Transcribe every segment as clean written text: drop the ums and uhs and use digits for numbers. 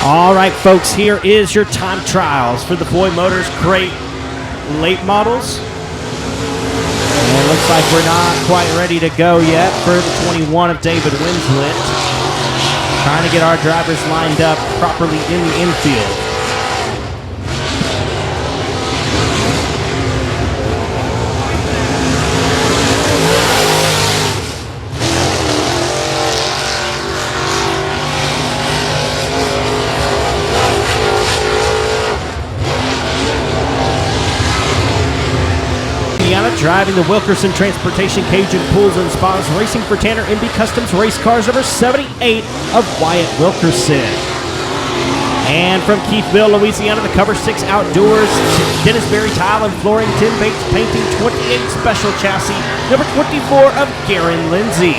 All right, folks, here is your time trials for the Boy Motors Crate late models. And it looks like we're not quite ready to go yet for the 21 of David Winslet. Trying to get our drivers lined up properly in the infield. Driving the Wilkerson Transportation Cajun Pools and Spas, racing for Tanner MB Customs Race Cars, number 78 of Wyatt Wilkerson. And from Keithville, Louisiana, the Cover 6 Outdoors, Dennis Berry Tile and Flooring, Tim Bates Painting, 28 Special Chassis, number 24 of Garen Lindsay.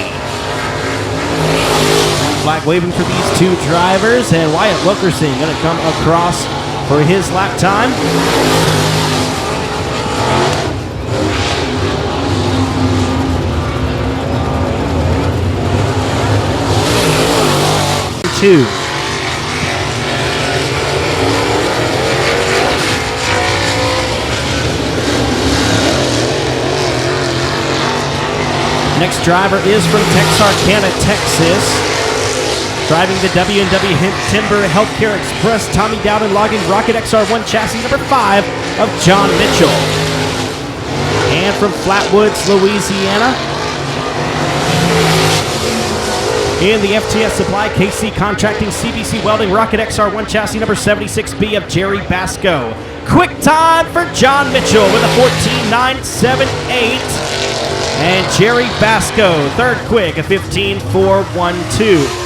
Flag waving for these two drivers, and Wyatt Wilkerson going to come across for his lap time. Next driver is from Texarkana, Texas. Driving the W&W Timber Healthcare Express, Tommy Dowden logging Rocket XR1 chassis, number 5 of John Mitchell. And from Flatwoods, Louisiana, in the FTS Supply, KC Contracting, CBC Welding, Rocket XR1 chassis, number 76B of Jerry Basco. Quick time for John Mitchell with a 14.978. And Jerry Basco, third quick, a 15.412.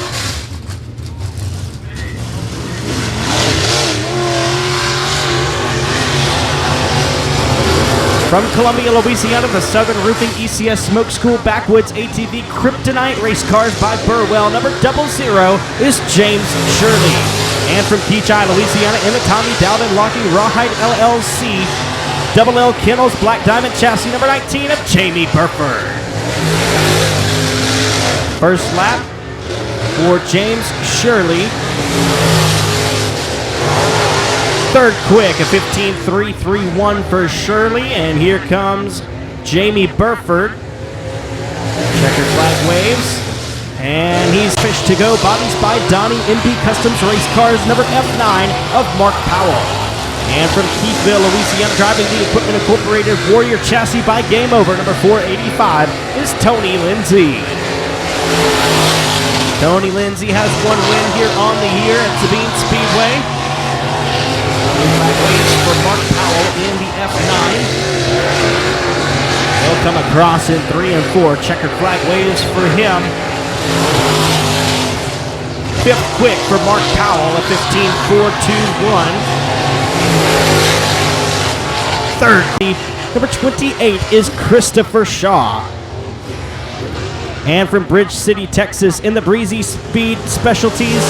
From Columbia, Louisiana, the Southern Roofing ECS Smoke School Backwoods ATV Kryptonite Race Cars by Burwell, number 00 is James Shirley. And from Peacheye, Louisiana, in the Tommy Dowden Locking Rawhide LLC, Double L Kennels Black Diamond Chassis, number 19 of Jamie Burford. First lap for James Shirley. Third quick, a 15.331 for Shirley, and here comes Jamie Burford. Checkered flag waves, and he's fished to go. Bodies by Donnie MB Customs Race Cars, number F9 of Mark Powell. And from Keithville, Louisiana, driving the Equipment Incorporated Warrior Chassis by Game Over, number 485 is Tony Lindsay. Tony Lindsay has one win here on the year at Sabine Speedway. Flag waves for Mark Powell in the F9. He'll come across in 3 and 4. Checkered flag waves for him. Fifth quick for Mark Powell, a 15.421. Third, number 28 is Christopher Shaw. And from Bridge City, Texas, in the Breezy Speed Specialties,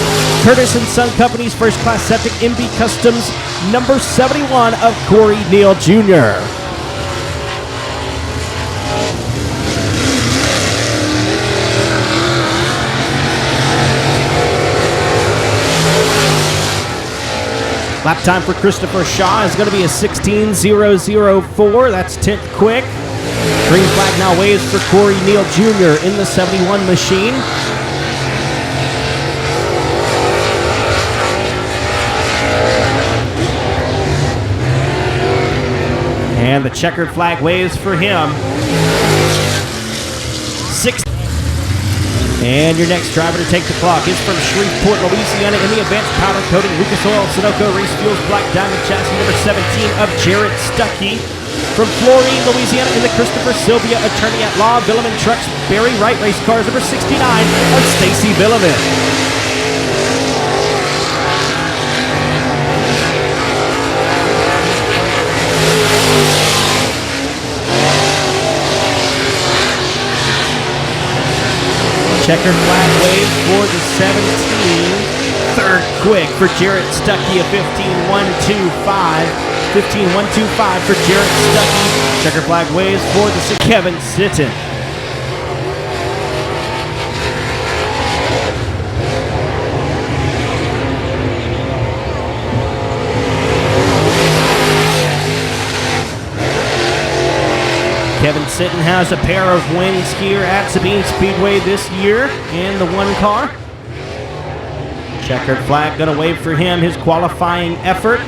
Curtis & Son Company's First Class Septic MB Customs, number 71 of Corey Neal Jr. Lap time for Christopher Shaw is going to be a 16.004. That's 10th quick. Green flag now waves for Corey Neal Jr. in the 71 machine. And the checkered flag waves for him. And your next driver to take the clock is from Shreveport, Louisiana, in the Advanced Powder Coating Lucas Oil Sunoco Race Fuels Black Diamond Chassis, number 17 of Jarrett Stuckey. From Florine, Louisiana, in the Christopher Sylvia Attorney at Law Villeman Trucks Barry Wright Race Cars, number 69 of Stacy Villeman. Checkered flag wave for the 17. Third quick for Jarrett Stuckey, a 15.125. 15.125 for Jarrett Stuckey. Checker flag waves for the Kevin Sitton. Kevin Sitton has a pair of wins here at Sabine Speedway this year in the one car. Checkered flag going to wave for him, his qualifying effort.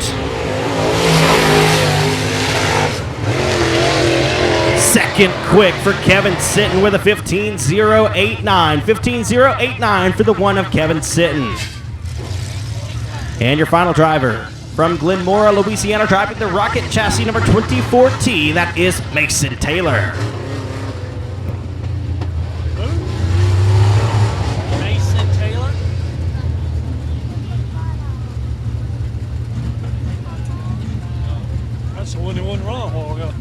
Second quick for Kevin Sitton with a 15.089. 15.089 for the one of Kevin Sitton. And your final driver from Glenmora, Louisiana, driving the Rocket chassis number 24T, that is Mason Taylor. Mason Taylor. That's the one that wasn't wrong a while ago.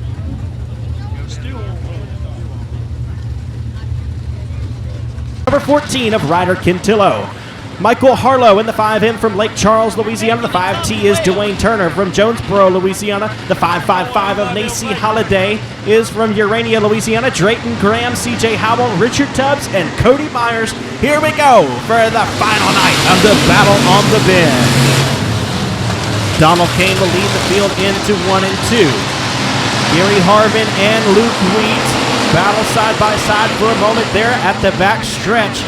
Still won't run. Number 14 of Ryder Quintillo. Michael Harlow in the 5M from Lake Charles, Louisiana. The 5T is Dwayne Turner from Jonesboro, Louisiana. The 555 of Nacy Holliday is from Urania, Louisiana. Drayton Graham, CJ Howell, Richard Tubbs, and Cody Myers. Here we go for the final night of the Battle on the Bend. Donald Kane will lead the field into 1 and 2. Gary Harvin and Luke Wheat battle side by side for a moment there at the back stretch.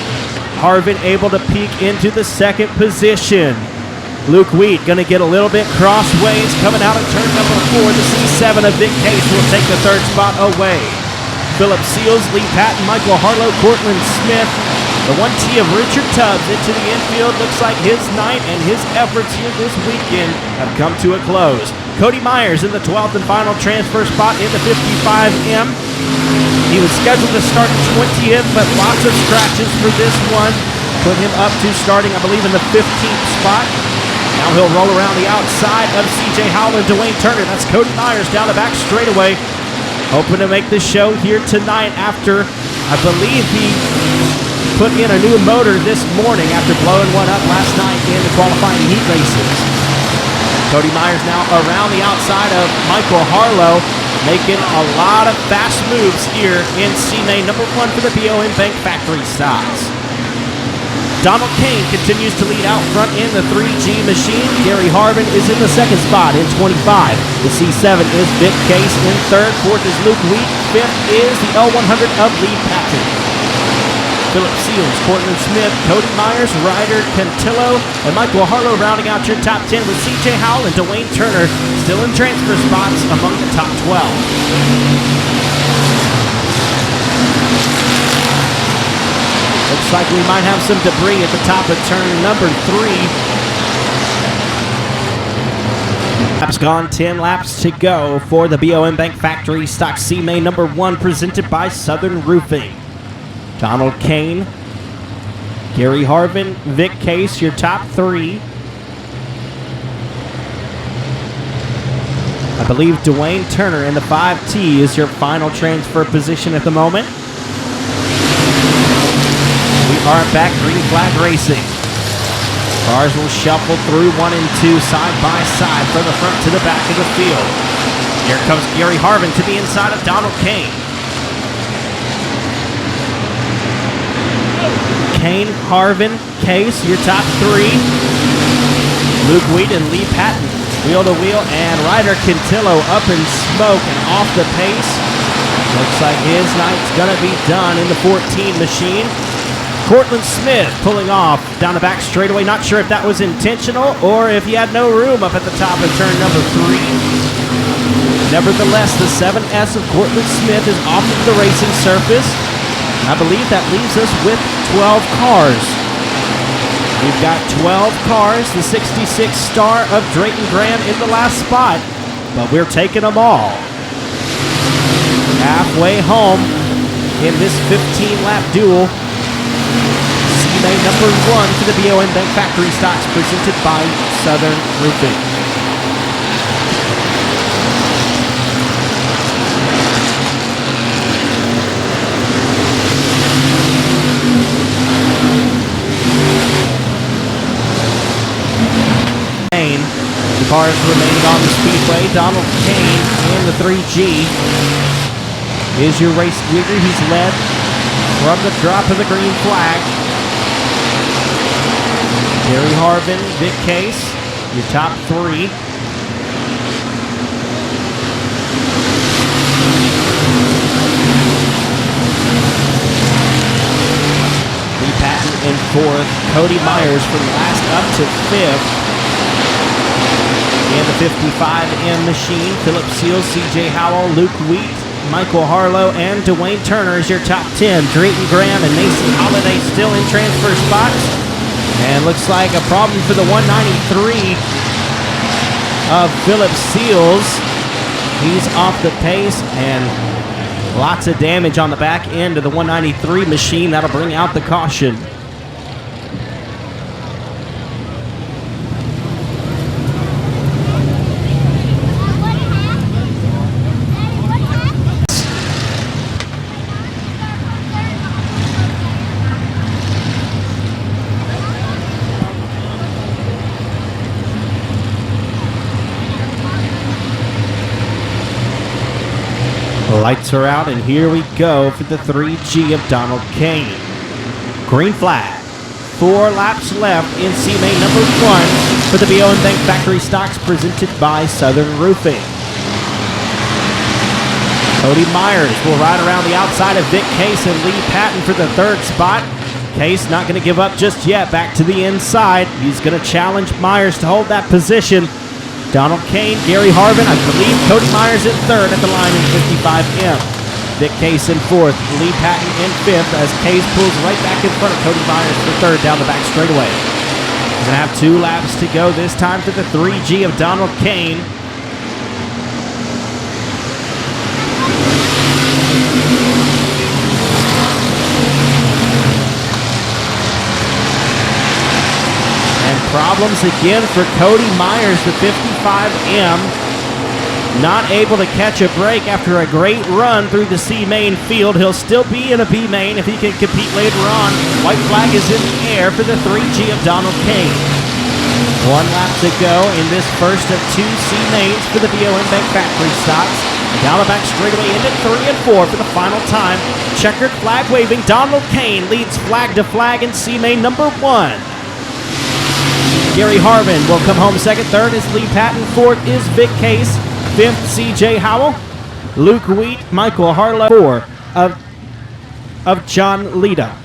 Harvin able to peek into the second position. Luke Wheat going to get a little bit crossways coming out of turn number 4. The C7 of Vic Case will take the third spot away. Philip Seals, Lee Patton, Michael Harlow, Cortland Smith. The 1T of Richard Tubbs into the infield. Looks like his night and his efforts here this weekend have come to a close. Cody Myers in the 12th and final transfer spot in the 55M. He was scheduled to start 20th, but lots of scratches for this one. Put him up to starting, I believe, in the 15th spot. Now he'll roll around the outside of CJ Howell and Dwayne Turner. That's Cody Myers down the back straightaway. Hoping to make the show here tonight after, I believe, he put in a new motor this morning after blowing one up last night in the qualifying heat races. Cody Myers now around the outside of Michael Harlow, making a lot of fast moves here in C-Main number 1 for the BOM Bank Factory stocks. Donald Kane continues to lead out front in the 3G machine. Gary Harvin is in the second spot in 25. The C7 is Vic Case in third. Fourth is Luke Wheat. Fifth is the L100 of Lee Patton. Philip Seals, Cortland Smith, Cody Myers, Ryder Quintillo, and Michael Harlow rounding out your top 10 with CJ Howell and Dwayne Turner still in transfer spots among the top 12. Looks like we might have some debris at the top of turn number 3. Laps gone, 10 laps to go for the BOM Bank Factory Stock C-Main number 1 presented by Southern Roofing. Donald Kane, Gary Harvin, Vic Case, your top 3. I believe Dwayne Turner in the 5T is your final transfer position at the moment. We are back green flag racing. Cars will shuffle through 1 and 2 side by side from the front to the back of the field. Here comes Gary Harvin to the inside of Donald Kane. Kane, Harvin, Case, your top 3. Luke Wheat and Lee Patton, wheel to wheel, and Ryder Quintillo up in smoke and off the pace. Looks like his night's gonna be done in the 14 machine. Cortland Smith pulling off down the back straightaway. Not sure if that was intentional or if he had no room up at the top of turn number 3. Nevertheless, the 7S of Cortland Smith is off of the racing surface. I believe that leaves us with 12 cars. We've got 12 cars, the 66 star of Drayton Graham in the last spot, but we're taking them all. Halfway home in this 15-lap duel. C-Main number 1 for the BOM Bank Factory stocks presented by Southern Roofing. The cars remaining on the Speedway. Donald Kane in the 3G is your race leader. He's led from the drop of the green flag. Gary Harvin, Vic Case, your top 3. in fourth. Cody Myers from last up to fifth. And the 55M machine, Philip Seals, CJ Howell, Luke Wheat, Michael Harlow, and Dwayne Turner is your top 10. Drayton Graham and Mason Holiday still in transfer spots. And looks like a problem for the 193 of Philip Seals. He's off the pace, and lots of damage on the back end of the 193 machine. That'll bring out the caution. Lights are out, and here we go for the 3G of Donald Kane. Green flag. 4 laps left in C main number 1 for the BO and Bank Factory Stocks presented by Southern Roofing. Cody Myers will ride around the outside of Vic Case and Lee Patton for the 3rd spot. Case not going to give up just yet. Back to the inside. He's going to challenge Myers to hold that position. Donald Kane, Gary Harvin, I believe Cody Myers in 3rd at the line in 55M. Vic Case in 4th, Lee Patton in 5th as Case pulls right back in front of Cody Myers for 3rd down the back straightaway. We're going to have 2 laps to go this time for the 3G of Donald Kane. Problems again for Cody Myers, the 55M. Not able to catch a break after a great run through the C main field. He'll still be in a B main if he can compete later on. White flag is in the air for the 3G of Donald Kane. 1 lap to go in this first of 2 C mains for the BOM Bank Factory Stocks. Down the back straightaway into 3 and 4 for the final time. Checkered flag waving. Donald Kane leads flag to flag in C main number 1. Gary Harvin will come home 2nd. 3rd is Lee Patton. 4th is Vic Case. 5th, CJ Howell. Luke Wheat, Michael Harlow. 4 of John Lita.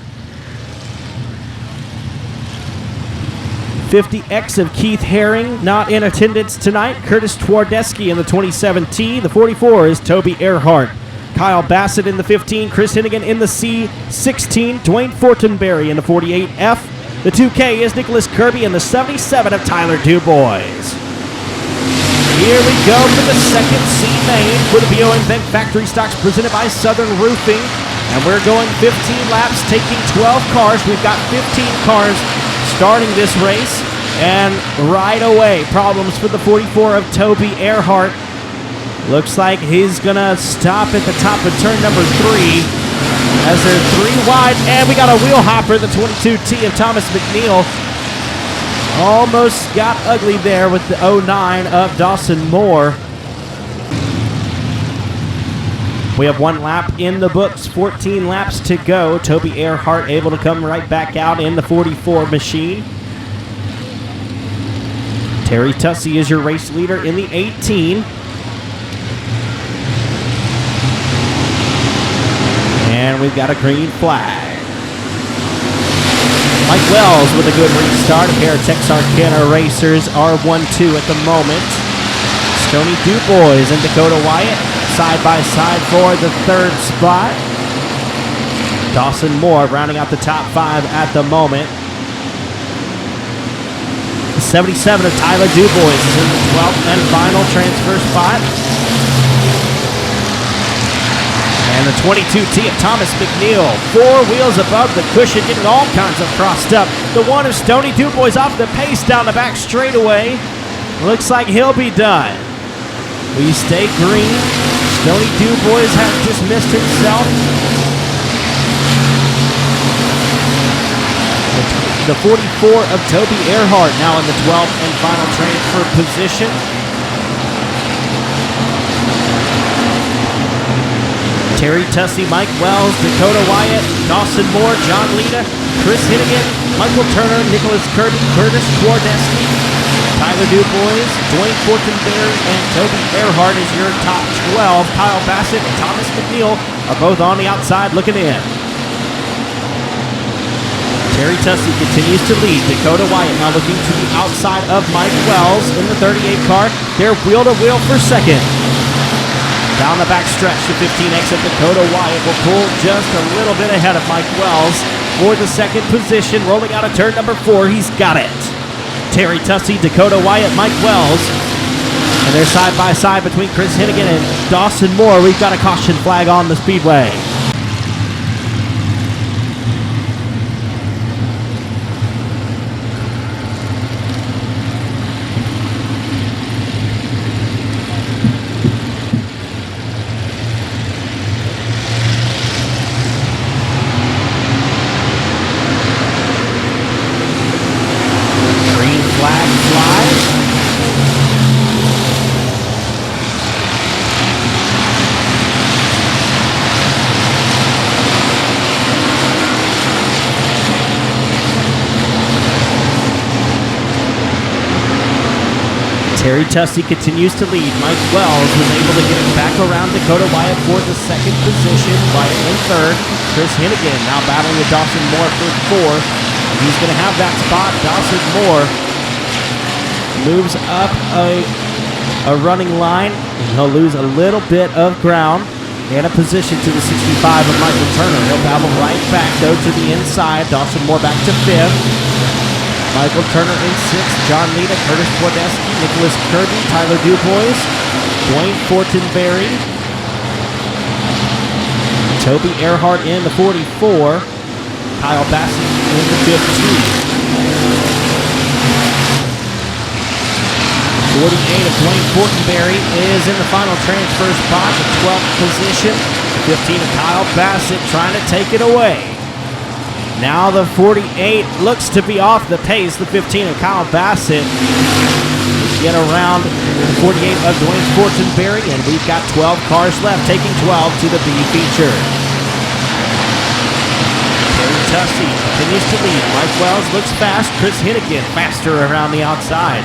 50X of Keith Herring not in attendance tonight. Curtis Twardesky in the 27T. The 44 is Toby Earhart. Kyle Bassett in the 15. Chris Hennigan in the C16. Dwayne Fortenberry in the 48F. The 2K is Nicholas Kirby and the 77 of Tyler Dubois. Here we go for the 2nd C main for the BOM Bank Factory Stocks presented by Southern Roofing. And we're going 15 laps, taking 12 cars. We've got 15 cars starting this race. And right away, problems for the 44 of Toby Earhart. Looks like he's going to stop at the top of turn number 3. As they're 3 wide, and we got a wheel hopper, the 22T of Thomas McNeil. Almost got ugly there with the 09 of Dawson Moore. We have 1 lap in the books, 14 laps to go. Toby Earhart able to come right back out in the 44 machine. Terry Tussey is your race leader in the 18. And we've got a green flag. Mike Wells with a good restart. A pair of Texarkana racers are 1-2 at the moment. Stoney Dubois and Dakota Wyatt side by side for the 3rd spot. Dawson Moore rounding out the top 5 at the moment. The 77 of Tyler Dubois is in the 12th and final transfer spot. And the 22T of Thomas McNeil, 4 wheels above the cushion, getting all kinds of crossed up. The 1 of Stoney Dubois off the pace down the back straightaway. Looks like he'll be done. We stay green. Stoney Dubois has dismissed himself. The 44 of Toby Earhart now in the 12th and final transfer position. Terry Tussey, Mike Wells, Dakota Wyatt, Dawson Moore, John Lita, Chris Hennigan, Michael Turner, Nicholas Kirby, Curtis Twardesky, Tyler Dubois, Dwayne Fortenberry, and Toby Earhart is your top 12. Kyle Bassett and Thomas McNeil are both on the outside looking in. Terry Tussey continues to lead. Dakota Wyatt now looking to the outside of Mike Wells in the 38 car. They're wheel to wheel for second. Down the back stretch, the 15 exit. Dakota Wyatt will pull just a little bit ahead of Mike Wells for the second position. Rolling out of turn number 4, he's got it. Terry Tussey, Dakota Wyatt, Mike Wells. And they're side by side between Chris Hennigan and Dawson Moore. We've got a caution flag on the Speedway. Flag flies. Terry Tussey continues to lead. Mike Wells was able to get it back around Dakota Wyatt for the second position. Wyatt in third. Chris Hennigan now battling with Dawson Moore for fourth. He's going to have that spot. Dawson Moore moves up a running line, and he'll lose a little bit of ground and a position to the 65 of Michael Turner. He'll battle right back, though, to the inside. Dawson Moore back to fifth. Michael Turner in sixth. John Lita, Curtis Twardeski, Nicholas Kirby, Tyler Dubois, Dwayne Fortenberry, Toby Earhart in the 44, Kyle Bassett in the 15. 48 of Dwayne Fortenberry is in the final transfer spot, the 12th position. The 15 of Kyle Bassett trying to take it away. Now the 48 looks to be off the pace. The 15 of Kyle Bassett get around the 48 of Dwayne Fortenberry, and we've got 12 cars left, taking 12 to the B feature. Terry Tussey continues to lead. Mike Wells looks fast. Chris Hennigan faster around the outside.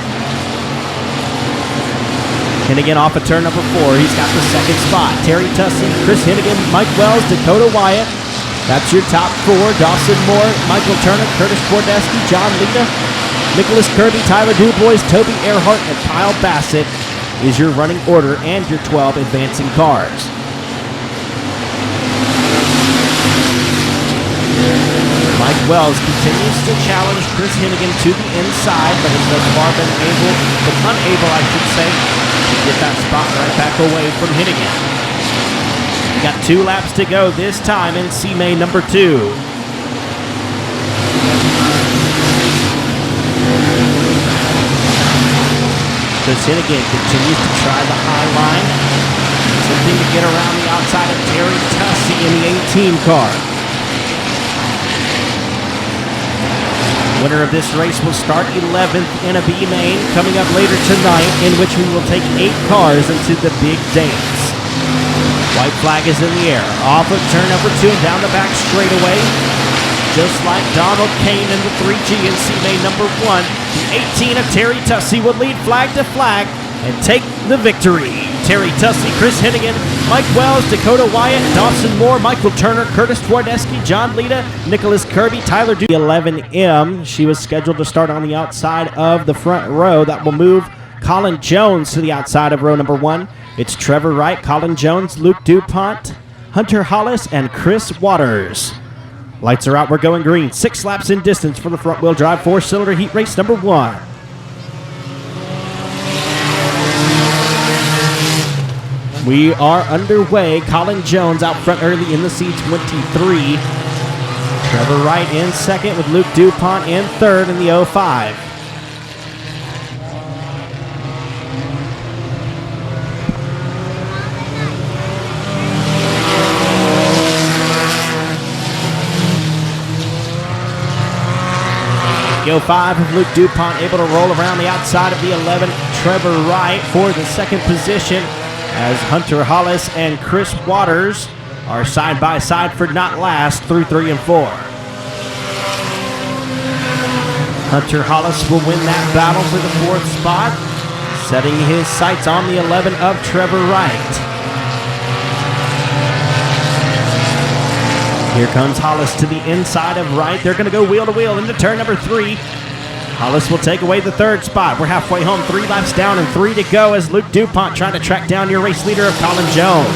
Hennigan off of turn number 4. He's got the second spot. Terry Tussey, Chris Hennigan, Mike Wells, Dakota Wyatt. That's your top 4. Dawson Moore, Michael Turner, Curtis Twardeski, John Lita, Nicholas Kirby, Tyler Dubois, Toby Earhart, and Kyle Bassett is your running order and your 12 advancing cars. Mike Wells continues to challenge Chris Hennigan to the inside, but has thus far been unable, I should say, to get that spot right back away from Hennigan. Got 2 laps to go this time in C-Main number 2. Chris Hennigan continues to try the high line, attempting to get around the outside of Terry Tussey in the 18 car. Winner of this race will start 11th in a B-Main coming up later tonight, in which we will take 8 cars into the big dance. White flag is in the air. Off of turn number 2 and down the back straightaway. Just like Donald Kane in the 3G in C-Main number 1, the 18 of Terry Tussey will lead flag to flag and take the victory. Terry Tussey, Chris Hennigan, Mike Wells, Dakota Wyatt, Dawson Moore, Michael Turner, Curtis Twardeski, John Lita, Nicholas Kirby, Tyler Dubois. 11M. She was scheduled to start on the outside of the front row. That will move Colin Jones to the outside of row number 1. It's Trevor Wright, Colin Jones, Luke DuPont, Hunter Hollis, and Chris Waters. Lights are out, we're going green. 6 laps in distance for the front-wheel drive 4-cylinder heat race number 1. We are underway. Colin Jones out front early in the C23. Trevor Wright in second with Luke DuPont in third in the 05. The 05 of Luke DuPont able to roll around the outside of the 11, Trevor Wright for the second position, as Hunter Hollis and Chris Waters are side by side for not last through 3 and 4. Hunter Hollis will win that battle for the 4th spot, setting his sights on the 11 of Trevor Wright. Here comes Hollis to the inside of right. They're going to go wheel to wheel into turn number 3. Hollis will take away the third spot. We're halfway home, 3 laps down and 3 to go as Luke DuPont trying to track down your race leader of Colin Jones.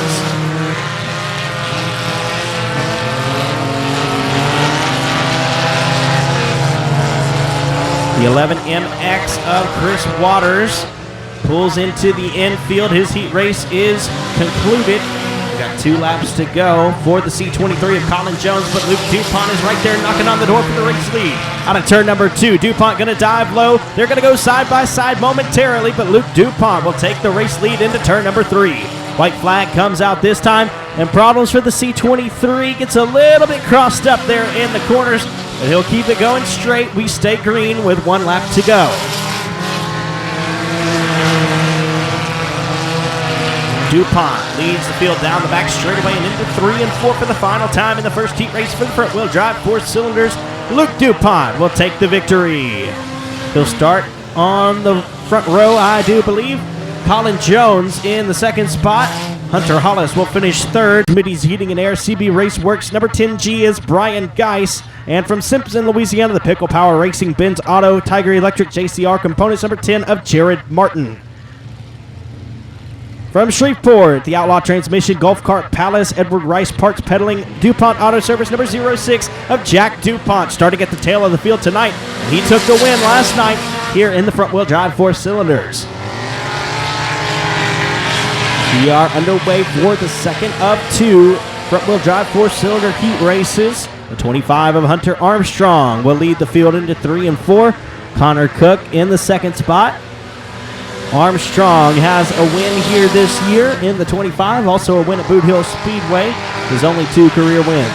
The 11MX of Chris Waters pulls into the infield. His heat race is concluded. We got 2 laps to go for the C23 of Colin Jones, but Luke DuPont is right there knocking on the door for the race lead. Out of turn number 2, DuPont going to dive low. They're going to go side by side momentarily, but Luke DuPont will take the race lead into turn number 3. White flag comes out this time, and problems for the C23. Gets a little bit crossed up there in the corners, but he'll keep it going straight. We stay green with 1 lap to go. DuPont leads the field down the back straightaway and into 3 and 4 for the final time in the first heat race for the front-wheel drive 4 cylinders. Luke DuPont will take the victory. He'll start on the front row, I do believe. Colin Jones in the second spot. Hunter Hollis will finish third. Committee's Heating and Air CB Raceworks number 10G is Brian Geis. And from Simpson, Louisiana, the Pickle Power Racing Benz Auto Tiger Electric JCR Components number 10 of Jared Martin. From Shreveport, the Outlaw Transmission Golf Cart Palace Edward Rice Parts Pedaling DuPont Auto Service number 06 of Jack DuPont, starting at the tail of the field tonight. He took the win last night here in the front-wheel drive 4 cylinders. We are underway for the second of 2 front-wheel drive 4-cylinder heat races. The 25 of Hunter Armstrong will lead the field into 3 and 4. Connor Cook in the second spot. Armstrong has a win here this year in the 25, also a win at Boot Hill Speedway. His only 2 career wins.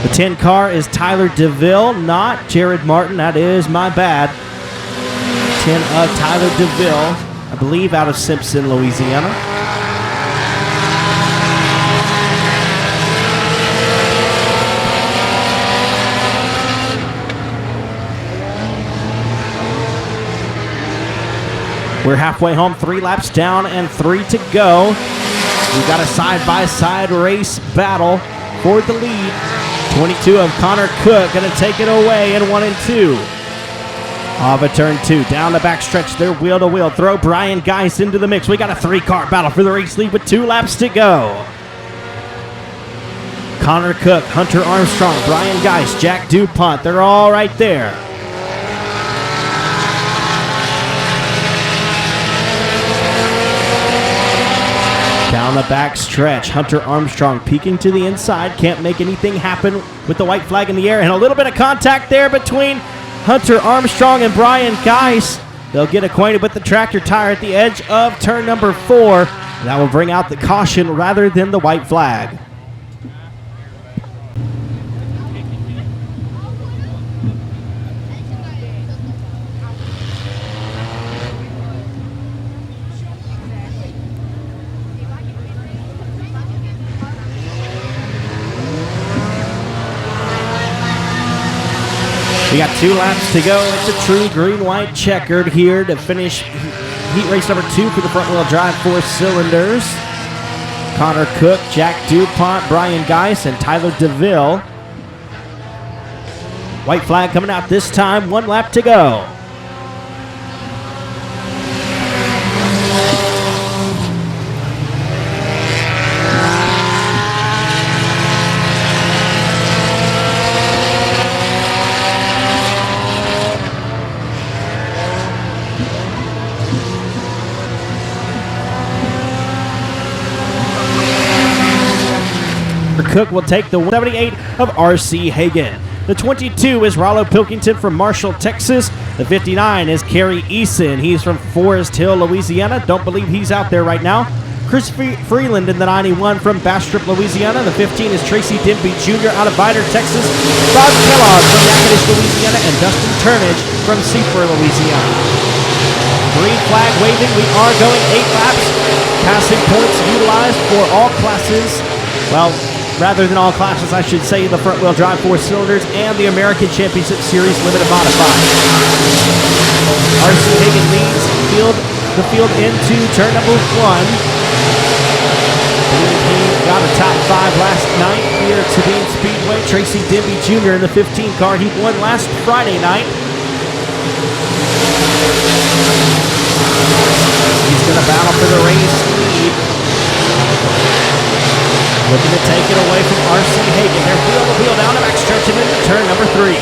The 10 car is Tyler DeVille, not Jared Martin. That is my bad. 10 of Tyler DeVille, I believe out of Simpson, Louisiana. We're halfway home, 3 laps down and 3 to go. We've got a side-by-side race battle for the lead. 22 of Connor Cook going to take it away in 1 and 2. Off of turn 2, down the backstretch, they're wheel-to-wheel. Throw Brian Geis into the mix. We got a 3-car battle for the race lead with 2 laps to go. Connor Cook, Hunter Armstrong, Brian Geis, Jack DuPont, they're all right there. Down the back stretch, Hunter Armstrong peeking to the inside. Can't make anything happen with the white flag in the air. And a little bit of contact there between Hunter Armstrong and Brian Geis. They'll get acquainted with the tractor tire at the edge of turn number 4. That will bring out the caution rather than the white flag. We got 2 laps to go. It's a true green-white checkered here to finish heat race number 2 for the front-wheel drive 4 cylinders. Connor Cook, Jack DuPont, Brian Geis, and Tyler DeVille. White flag coming out this time. 1 lap to go. Cook will take the 78 of R.C. Hagan. The 22 is Rollo Pilkington from Marshall, Texas. The 59 is Kerry Eason. He's from Forest Hill, Louisiana. Don't believe he's out there right now. Chris Freeland in the 91 from Bastrop, Louisiana. The 15 is Tracy Denby Jr. out of Vidor, Texas. Bob Kellogg from Natchitoches, Louisiana. And Dustin Turnage from Seaford, Louisiana. Green flag waving. We are going 8 laps. Passing points utilized for all classes. Well, rather than all classes, I should say the front-wheel drive 4 cylinders and the American Championship Series Limited Modified. R.C. Hagan leads field the field into turn number 1. He got a top 5 last night here at Sabine Speedway. Tracy Denby Jr. in the 15 car. He won last Friday night. He's going to battle for the race lead. Looking to take it away from R.C. Hagan. They're wheel to wheel down the backstretch and into turn number 3.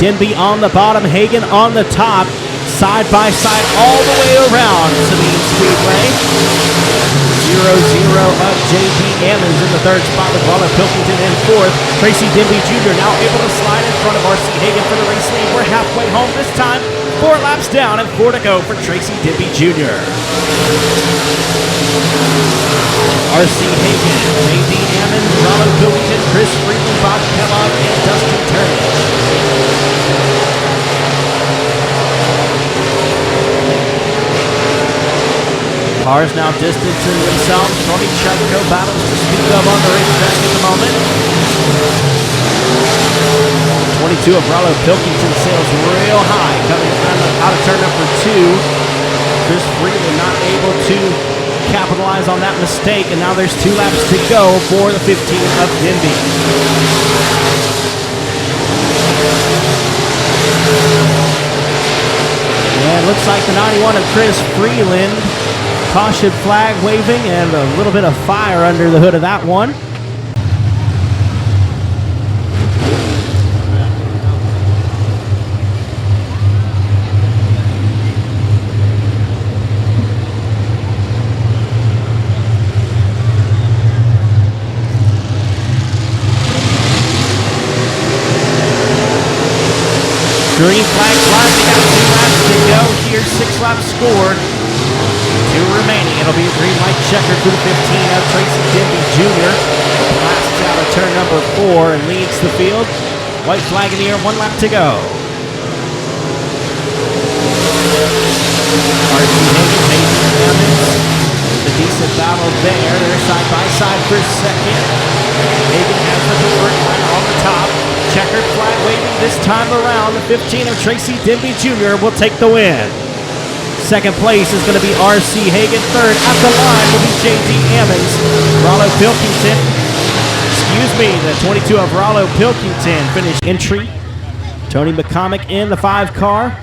Denby on the bottom, Hagan on the top. Side by side all the way around Sabine Speedway. 0-0 of J.D. Ammons in the 3rd spot with Robert Pilkington in 4th. Tracy Denby Jr. now able to slide in front of R.C. Hagan for the race lead. We're halfway home this time. 4 laps down and 4 to go for Tracy Denby Jr. R.C. Hagan, J.D. Ammons, Robert Pilkington, Chris Freeland, Bob Kellogg, and Dustin Turnage. Cars now distancing themselves. Tony Chutko battles to speed up on the racetrack at the moment. 22 of Rollo Pilkington sails real high, coming out of turn number 2. Chris Freeland not able to capitalize on that mistake, and now there's 2 laps to go for the 15 of Denby. And it looks like the 91 of Chris Freeland. Caution flag waving and a little bit of fire under the hood of that one. Green flag flies. We got 2 laps to go here. 6 laps scored. 2 remaining. It'll be a green light checker for the 15 of Tracy Denby Jr. Blasts out of turn number 4 and leads the field. White flag in the air, 1 lap to go. R.C. Hagan, J.D. Ammons. A decent battle there. They're side by side for second. Hagan has the third line on the top. Checkered flag waving this time around. The 15 of Tracy Denby Jr. will take the win. Second place is going to be R.C. Hagan. Third at the line will be J.D. Ammons. Rollo Pilkington, the 22 of Rollo Pilkington finished entry. Tony McCormick in the 5 car.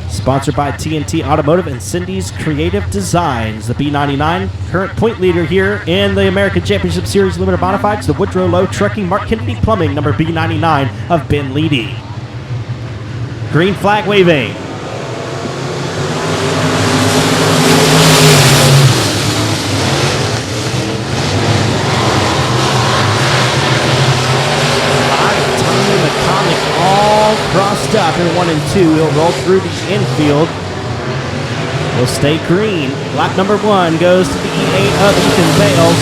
Sponsored by TNT Automotive and Cindy's Creative Designs. The B99, current point leader here in the American Championship Series Limited Modifieds. The Woodrow Lowe Trucking, Mark Kennedy Plumbing, number B99 of Ben Leedy. Green flag waving. Crossed up in 1 and 2. He'll roll through the infield. Will stay green. Lap number 1 goes to the E8 of Ethan Bales.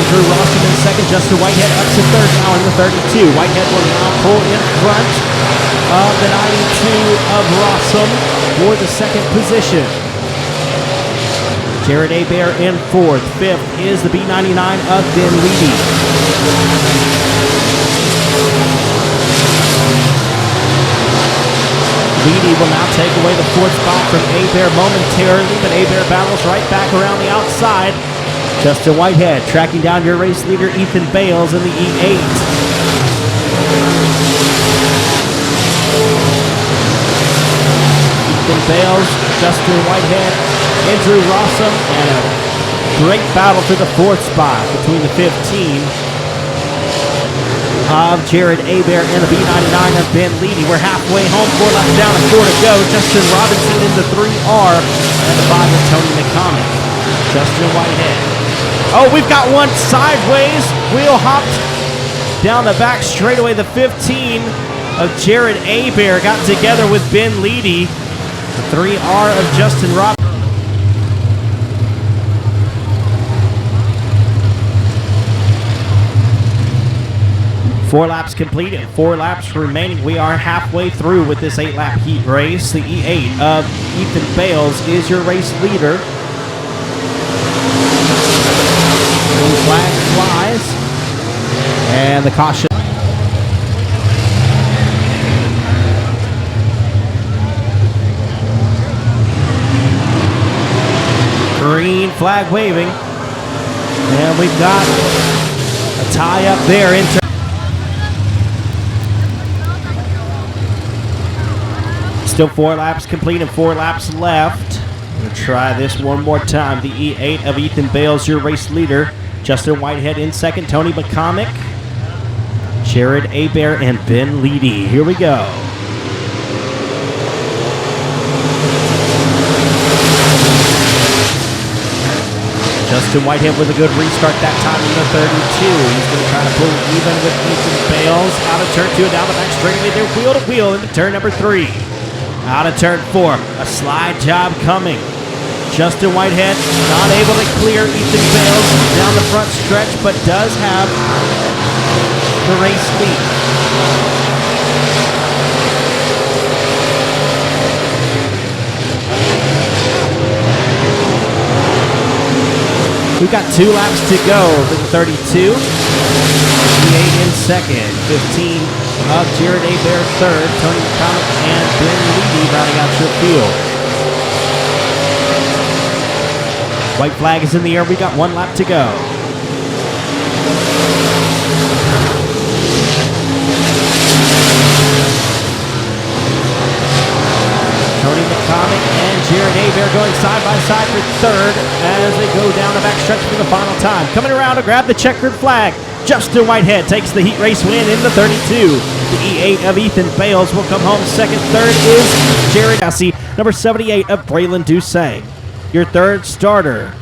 Andrew Rawson in second. Justin Whitehead up to third now in the 32. Whitehead will now pull in front of the 92 of Rawson for the second position. Jared Hebert in fourth. Fifth is the B99 of Ben Leedy. Leedy will now take away the 4th spot from Hebert momentarily, but Hebert battles right back around the outside. Justin Whitehead tracking down your race leader Ethan Bales in the E8. Ethan Bales, Justin Whitehead, Andrew Rossum, and a great battle for the 4th spot between the 15 of Jared Hebert and the B99 of Ben Leedy. We're halfway home, 4 laps down and 4 to go. Justin Robinson in the 3R and the 5 of Tony McCormick. Justin Whitehead. Oh, we've got one sideways. Wheel hopped down the back straightaway. The 15 of Jared Hebert got together with Ben Leedy. The 3R of Justin Robinson. 4 laps complete and 4 laps remaining. We are halfway through with this 8-lap heat race. The E8 of Ethan Bales is your race leader. Green flag flies. And the caution. green flag waving. And we've got a tie up there. Still 4 laps complete and 4 laps left. We'll try this one more time. The E8 of Ethan Bales, your race leader. Justin Whitehead in second. Tony McCormick, Jared Hebert, and Ben Leedy. Here we go. Justin Whitehead with a good restart that time in the 32. He's going to try to pull even with Ethan Bales. Out of turn 2 and down the back straightaway there, wheel to wheel into turn number 3. Out of turn 4, a slide job coming. Justin Whitehead not able to clear Ethan Bales down the front stretch, but does have the race lead. We've got 2 laps to go for the 32. E8 in second. 15 of Jared Hebert third. Tony McCormick and Ben Leedy rounding out your field. White flag is in the air. We got 1 lap to go. Tony McCormick and Jared Hebert going side by side for third as they go down the back stretch for the final time. Coming around to grab the checkered flag, Justin Whitehead takes the heat race win in the 32. The E8 of Ethan Bales will come home second. Third is Jared Massey, number 78 of Braylon Doucet. Your third starter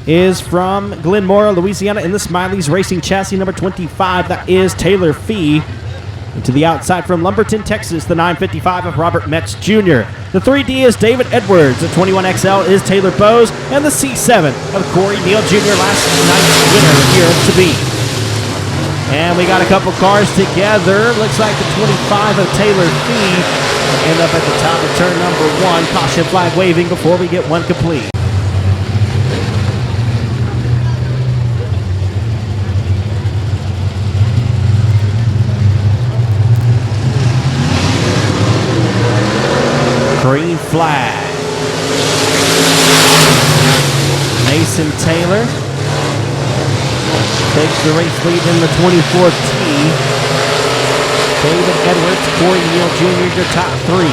is from Glenmora, Louisiana, in the Smiley's Racing chassis, number 25. That is Taylor Fee. And to the outside from Lumberton, Texas, the 955 of Robert Metz Jr. The 3D is David Edwards. The 21XL is Taylor Bowes. And the C7 of Corey Neal Jr., last night's winner here at Sabine. And we got a couple cars together. Looks like the 25 of Taylor Fee end up at the top of turn number 1. Caution flag waving before we get one complete. Green flag. Mason Taylor takes the race lead in the 24T. David Edwards, Corey Neal Jr., your top 3.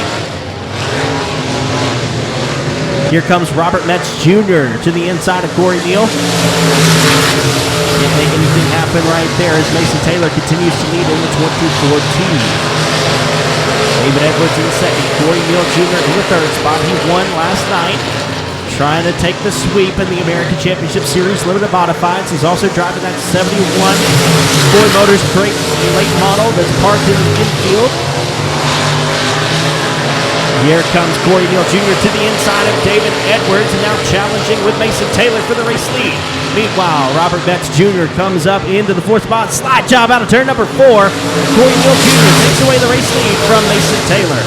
Here comes Robert Metz Jr. to the inside of Corey Neal. Can't make anything happen right there as Mason Taylor continues to lead in the 24T. David Edwards in second, Corey Neal Jr. in the third spot. He won last night, trying to take the sweep in the American Championship Series Limited Modifieds. He's also driving that 71 Ford Motors crate late model that's parked in the infield. Here comes Corey Neal Jr. to the inside of David Edwards, and now challenging with Mason Taylor for the race lead. Meanwhile, Robert Metz Jr. comes up into the 4th spot. Slide job out of turn number 4. Corey Neal Jr. takes away the race lead from Mason Taylor.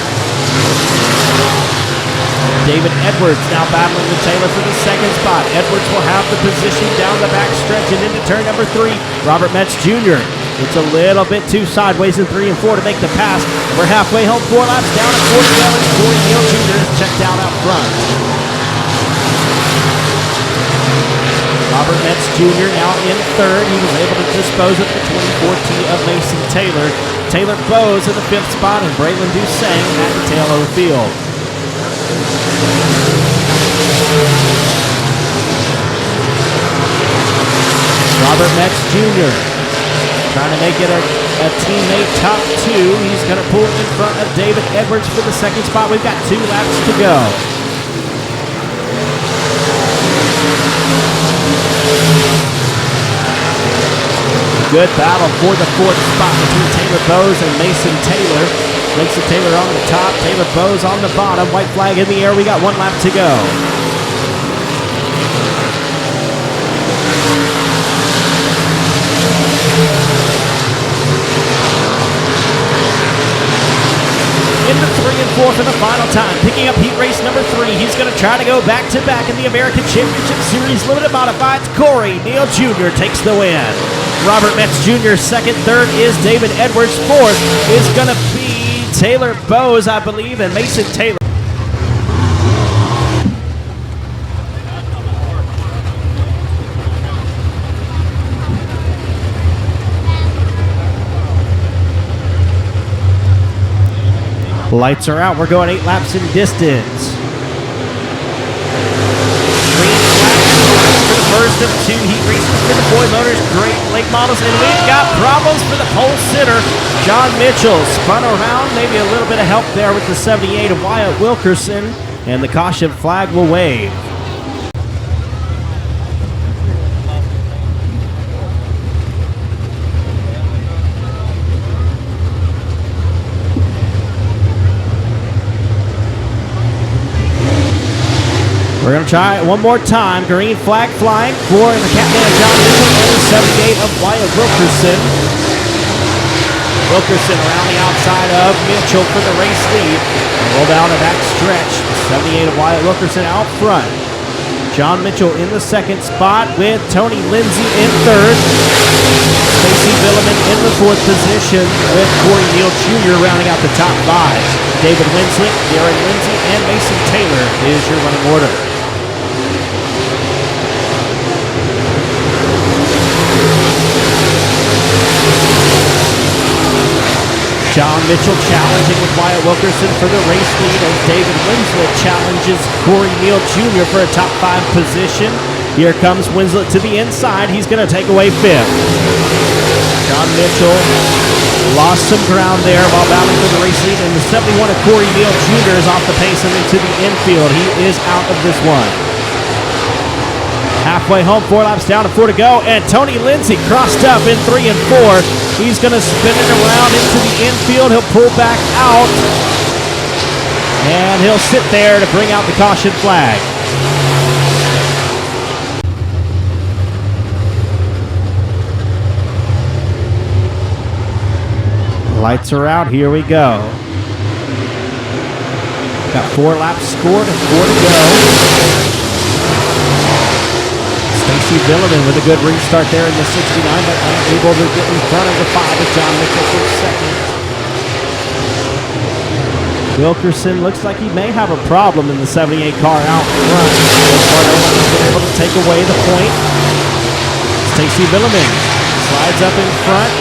David Edwards now battling with Taylor for the 2nd spot. Edwards will have the position down the back stretch and into turn number 3. Robert Metz Jr. It's a little bit too sideways in 3 and 4 to make the pass. We're halfway home, 4 laps down at 47. Corey Neal Jr. is checked out front. Robert Metz Jr. now in third. He was able to dispose of the 24T of Mason Taylor. Taylor Bowes in the 5th spot and Braylon Doucet at the tail of the field. Robert Metz Jr. trying to make it a teammate top 2. He's going to pull in front of David Edwards for the 2nd spot. We've got 2 laps to go. Good battle for the 4th spot between Taylor Bowes and Mason Taylor. Mason Taylor on the top, Taylor Bowes on the bottom. White flag in the air. We got 1 lap to go. Into 3 and 4 for the final time. Picking up heat race number 3. He's going to try to go back-to-back in the American Championship Series Limited Modifieds. Corey Neal Jr. takes the win. Robert Metz Jr. second. Third is David Edwards. Fourth is going to be Taylor Bowes, I believe, and Mason Taylor. Lights are out. We're going 8 laps in distance. Green flag for the first of 2 heat races for the Boy Motors Great Lake Models. And we've got problems for the pole sitter, John Mitchell. Spun around, maybe a little bit of help there with the 78 of Wyatt Wilkerson. And the caution flag will wave. We're going to try it one more time. Green flag flying for the captain of John Mitchell and the 78 of Wyatt Wilkerson. Wilkerson around the outside of Mitchell for the race lead. Roll down the back stretch. The 78 of Wyatt Wilkerson out front. John Mitchell in the second spot with Tony Lindsay in third. Stacy Billiman in the fourth position with Corey Neal Jr. rounding out the top 5. David Winslet, Darren Lindsay, and Mason Taylor is your running order. John Mitchell challenging with Wyatt Wilkerson for the race lead as David Winslet challenges Corey Neal Jr. for a top 5 position. Here comes Winslet to the inside. He's going to take away 5th. John Mitchell lost some ground there while battling for the race lead, and the 71 of Corey Neal Jr. is off the pace and into the infield. He is out of this one. Halfway home, 4 laps down and 4 to go, and Tony Lindsay crossed up in 3 and 4. He's going to spin it around into the infield. He'll pull back out, and he'll sit there to bring out the caution flag. Lights are out. Here we go. Got 4 laps scored and 4 to go. Stacy Billiman with a good restart there in the 69, but unable to get in front of the 5 of John Mitchell for second. Wilkerson looks like he may have a problem in the 78 car out front. He's been able to take away the point. Stacy Billiman slides up in front,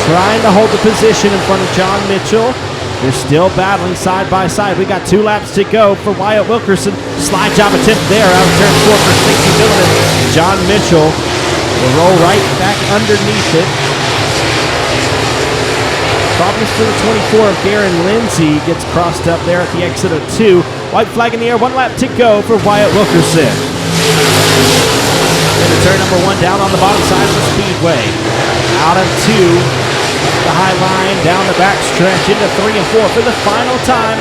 trying to hold the position in front of John Mitchell. They're still battling side by side. We got 2 laps to go for Wyatt Wilkerson. Slide job attempt there out of turn 4 for Stacy Billiman. John Mitchell will roll right back underneath it. Problems for the 24 of Darren Lindsay. Gets crossed up there at the exit of 2. White flag in the air. 1 lap to go for Wyatt Wilkerson. Into turn number 1 down on the bottom side of the Speedway. Out of 2. The high line down the back stretch into 3 and 4 for the final time.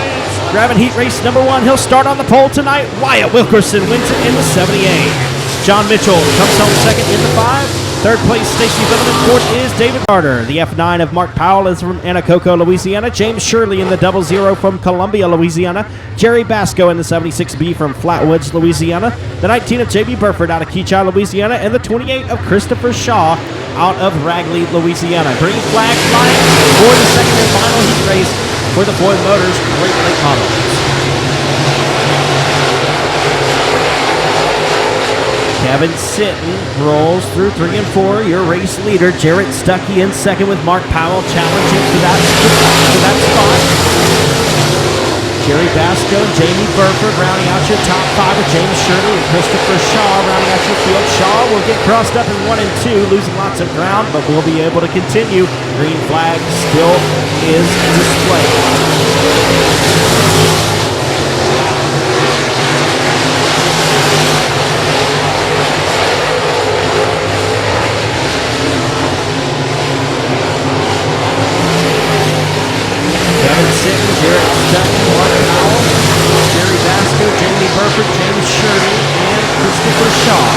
Grabbing heat race number 1. He'll start on the pole tonight. Wyatt Wilkerson wins it in the 78. John Mitchell comes home second in the 5. Third place, Stacy Billiman. 4th is David Carter. The F9 of Mark Powell is from Anacoco, Louisiana. James Shirley in the 00 from Columbia, Louisiana. Jerry Basco in the 76B from Flatwoods, Louisiana. The 19 of J.B. Burford out of Keachai, Louisiana. And the 28 of Christopher Shaw out of Ragley, Louisiana. Green flag flying for the second and final heat race for the Boy Motors Great Lake Models. Kevin Sitton rolls through 3 and 4. Your race leader, Jarrett Stuckey, in second with Mark Powell challenging for that spot. Jerry Basco and Jamie Burford rounding out your top 5 with James Shirley and Christopher Shaw rounding out your field. Shaw will get crossed up in 1 and 2, losing lots of ground, but will be able to continue. Green flag still is displayed. Jarrett Stuckey, Mark Powell, Jerry Basco, Jamie Burford, James Shirley, and Christopher Shaw.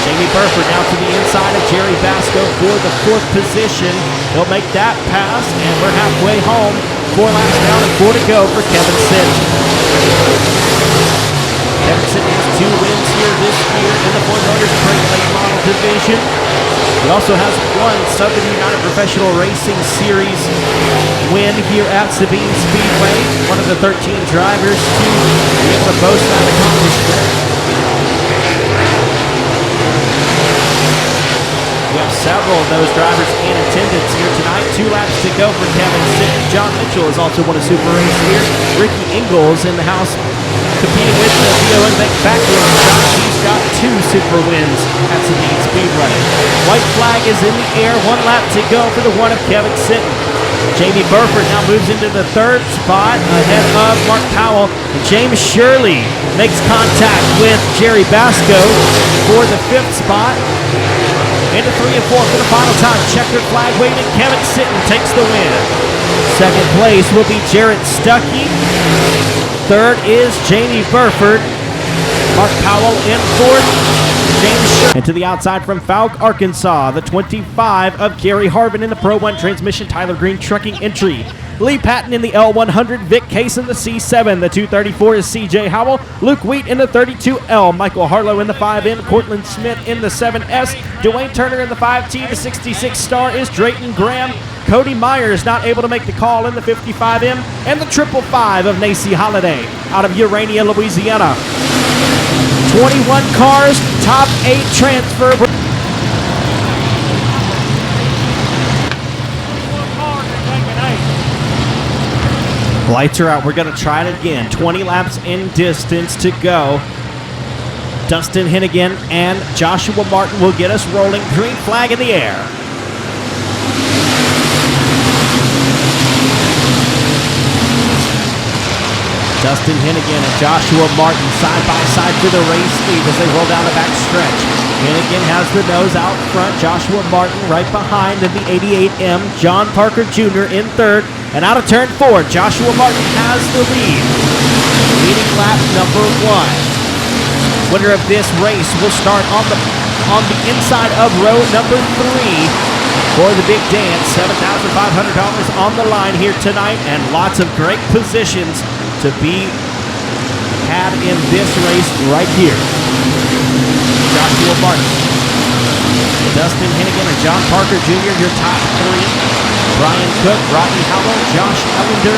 Jamie Burford now to the inside of Jerry Basco for the 4th position. He'll make that pass, and we're halfway home. 4 laps down and 4 to go for Kevin Sitton. Kevin Sitton has 2 wins here this year in the Boy Motors Great Lake Model Division. He also has 1 Southern United Professional Racing Series win here at Sabine Speedway. One of the 13 drivers to be able to boast that accomplishment. We have 7 several of those drivers in attendance here tonight. 2 laps to go for Kevin Sitton. John Mitchell has also won a Super Race here. Ricky Ingalls in the house competing with the VO backroom shot. He's got 2 Super wins at Sabine Speedway. White flag is in the air. 1 lap to go for the one of Kevin Sitton. Jamie Burford now moves into the 3rd spot ahead of Mark Powell. And James Shirley makes contact with Jerry Basco for the 5th spot. Into 3 and 4 for the final time. Checkered flag waving. Kevin Sitton takes the win. 2nd place will be Jarrett Stuckey. 3rd is Jamie Burford. Mark Powell in 4th. James Shirley. And to the outside from Fouke, Arkansas, the 25 of Gary Harvin in the Pro 1 transmission, Tyler Green trucking entry. Lee Patton in the L100, Vic Case in the C7, the 234 is CJ Howell, Luke Wheat in the 32L, Michael Harlow in the 5M, Cortland Smith in the 7S, Dwayne Turner in the 5T, the 66 star is Drayton Graham, Cody Myers not able to make the call in the 55M, and the 555 of Nacy Holiday out of Urania, Louisiana. 21 cars, top 8 transfer. Lights are out. We're going to try it again. 20 laps in distance to go. Dustin Hennigan and Joshua Martin will get us rolling. Green flag in the air. Dustin Hennigan and Joshua Martin side by side for the race lead as they roll down the back stretch. Hennigan has the nose out front. Joshua Martin right behind in the 88M. John Parker Jr. in 3rd. And out of turn 4, Joshua Martin has the lead. Leading lap number 1. Winner of this race will start on the inside of row number 3. For the big dance, $7,500 on the line here tonight, and lots of great positions to be had in this race right here. Joshua Martin, Dustin Hennigan, and John Parker Jr., your top 3. Brian Cook, Rodney Howell, Josh Ellender,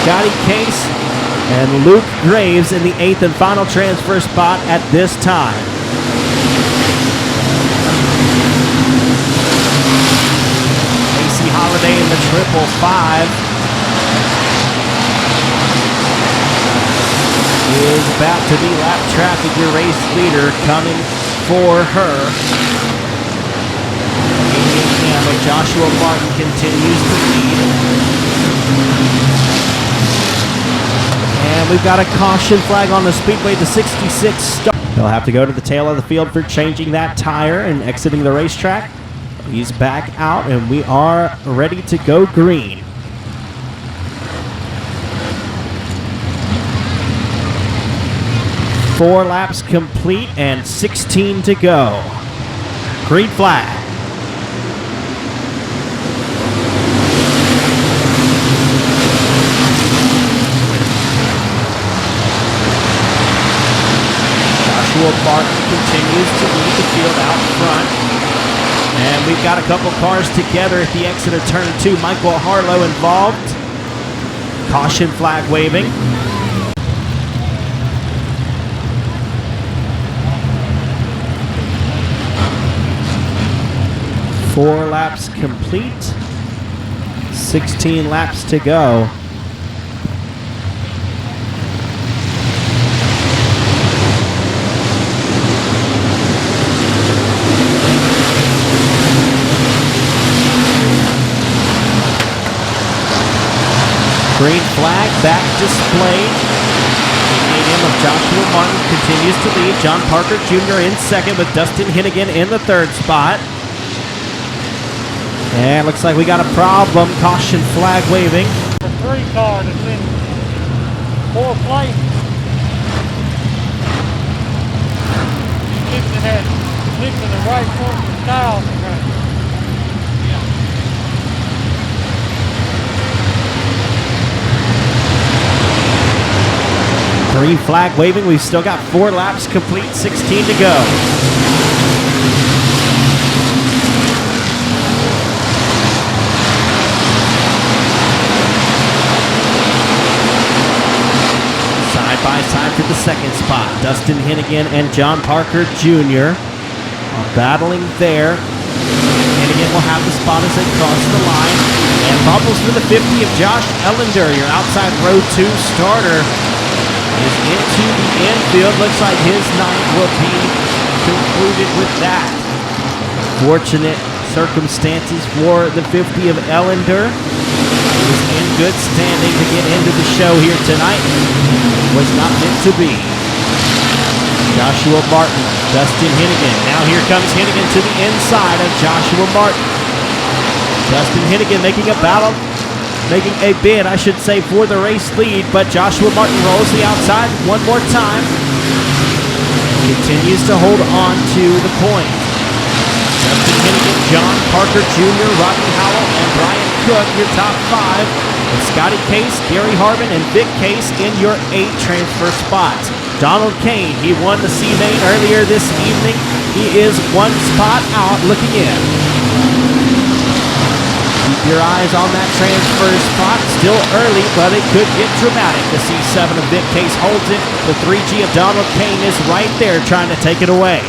Scotty Case, and Luke Graves in the 8th and final transfer spot at this time. Holiday in the 555 is about to be lap traffic, your race leader coming for her. And Joshua Martin continues to lead. And we've got a caution flag on the Speedway, the 66 star. They'll have to go to the tail of the field for changing that tire and exiting the racetrack. He's back out, and we are ready to go green. Four laps complete and 16 to go. Green flag. Joshua Martin continues to lead the field out front. And we've got a couple cars together at the exit of turn 2. Michael Harlow involved. Caution flag waving. Four laps complete. 16 laps to go. Green flag, back displayed. The 8M of Joshua Martin continues to lead. John Parker Jr. in 2nd with Dustin Hennigan in the 3rd spot. And looks like we got a problem. Caution flag waving. The 3 car that's in 4th place. Fixing the right front of the style. Green flag waving. We've still got 4 laps complete, 16 to go. Side by side for the 2nd spot. Dustin Hennigan and John Parker Jr. are battling there. will have the spot as they cross the line. And bubbles for the 50 of Josh Ellender, your outside row 2 starter, is into the infield. Looks like his night will be concluded with that. Fortunate circumstances for the 50 of Ellender. He was in good standing to get into the show here tonight. Was not meant to be. Joshua Martin, Dustin Hennigan. Now here comes Hennigan to the inside of Joshua Martin. Dustin Hennigan making a bid, I should say, for the race lead, but Joshua Martin rolls the outside one more time. Continues to hold on to the point. Dustin Hennigan, John Parker Jr., Rodney Howell, and Brian Cook, your top 5. And Scotty Case, Gary Harvin, and Vic Case in your 8 transfer spots. Donald Kane, he won the C-Main earlier this evening. He is 1 spot out looking in. Keep your eyes on that transfer spot. Still early, but it could get dramatic. The C7 of Vic Case holds it. The 3G of Donald Kane is right there trying to take it away.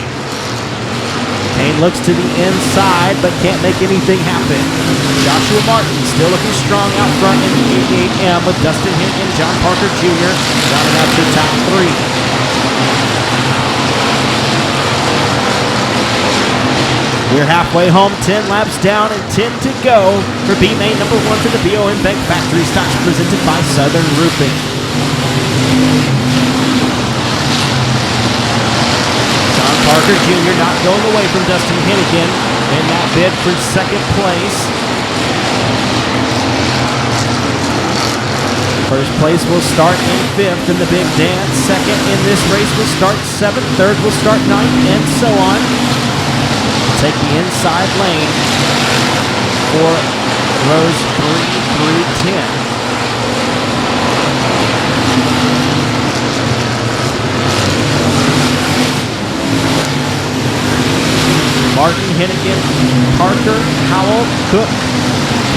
Kane looks to the inside, but can't make anything happen. Joshua Martin still looking strong out front in the 88M with Dustin Hennigan, John Parker Jr. rounding out the top 3. We're halfway home, 10 laps down and 10 to go for B-Main number 1 for the BOM Bank Factory Stocks presented by Southern Roofing. John Parker Jr. not going away from Dustin Hennigan in that bid for second place. First place will start in 5th in the Big Dance. Second in this race will start 7th. Third will start 9th, and so on. Take the inside lane for rows 3 through 10. Martin, Hennigan, Parker, Howell, Cook,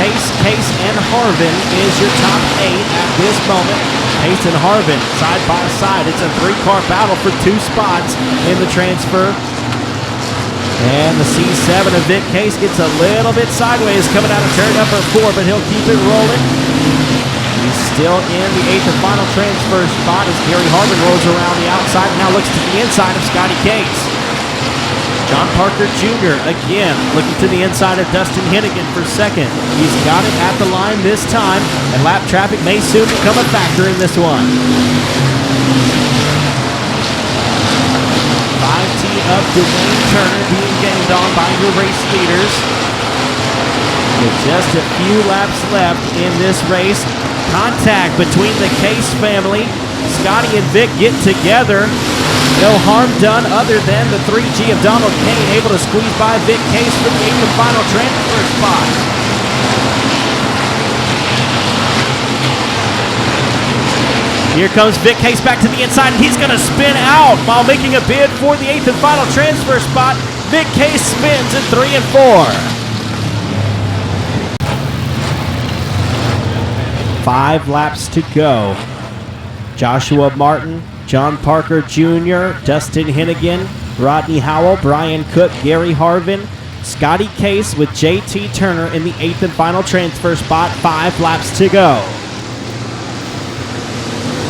Case, and Harvin is your top 8 at this moment. Case and Harvin side by side. It's a 3-car battle for 2 spots in the transfer. And the C7 of Vic Case gets a little bit sideways coming out of turn number 4, but he'll keep it rolling. He's still in the 8th and final transfer spot as Gary Harvin rolls around the outside and now looks to the inside of Scotty Case. John Parker Jr. again looking to the inside of Dustin Hennigan for second. He's got it at the line this time, and lap traffic may soon become a factor in this one. 5T of Dwayne Turner being gained on by your race leaders. With just a few laps left in this race, contact between the Case family. Scotty and Vic get together. No harm done other than the 3G of Donald Kane able to squeeze by Vic Case for the 8th and final transfer spot. Here comes Vic Case back to the inside, and he's going to spin out while making a bid for the 8th and final transfer spot. Vic Case spins at 3 and 4. 5 laps to go. Joshua Martin, John Parker Jr., Dustin Hennigan, Rodney Howell, Brian Cook, Gary Harvin, Scotty Case with JT Turner in the 8th and final transfer spot. 5 laps to go.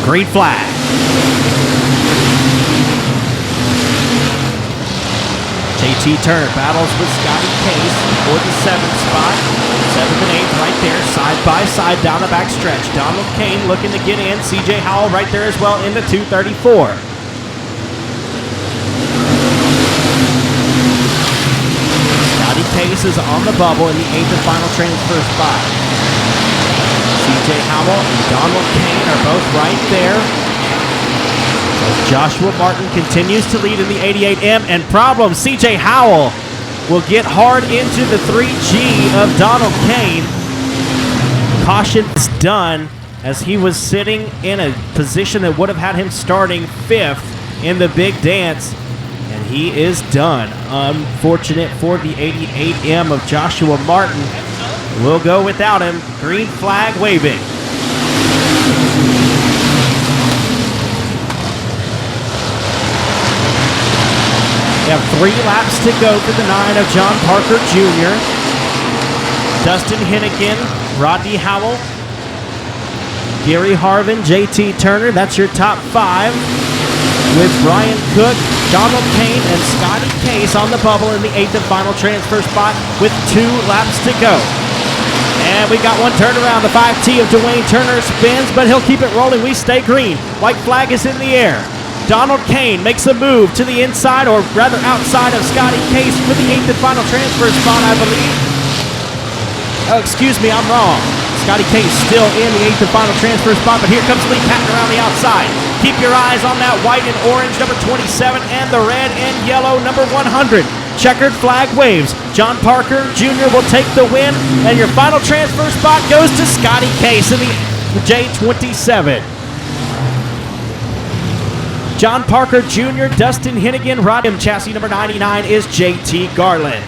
Green flag. JT Turner battles with Scotty Case for the 7th spot. 7th and 8th right there, side by side down the back stretch. Donald Kane looking to get in. CJ Howell right there as well in the 234. Scotty Case is on the bubble in the 8th and final transfer spot. CJ Howell and Donald Kane are both right there. Joshua Martin continues to lead in the 88M, and problem, CJ Howell will get hard into the 3G of Donald Kane. Caution is done as he was sitting in a position that would have had him starting 5th in the big dance, and he is done. Unfortunate for the 88M of Joshua Martin. We'll go without him. Green flag waving. We have 3 laps to go for the 9 of John Parker Jr. Dustin Hennigan, Rodney Howell, Gary Harvin, JT Turner. That's your top 5. With Brian Cook, Donald Kane, and Scotty Case on the bubble in the 8th and final transfer spot with 2 laps to go. And we got one turnaround. The 5T of Dwayne Turner spins, but he'll keep it rolling. We stay green. White flag is in the air. Donald Kane makes a move to the inside, or rather outside of Scotty Case for the 8th and final transfer spot, I believe. Oh, excuse me, I'm wrong. Scotty Case still in the 8th and final transfer spot, but here comes Lee Patton around the outside. Keep your eyes on that white and orange, number 27, and the red and yellow, number 100. Checkered flag waves. John Parker Jr. will take the win, and your final transfer spot goes to Scotty Case in the J27. John Parker Jr., Dustin Hennigan, Rodham chassis number 99 is JT Garland.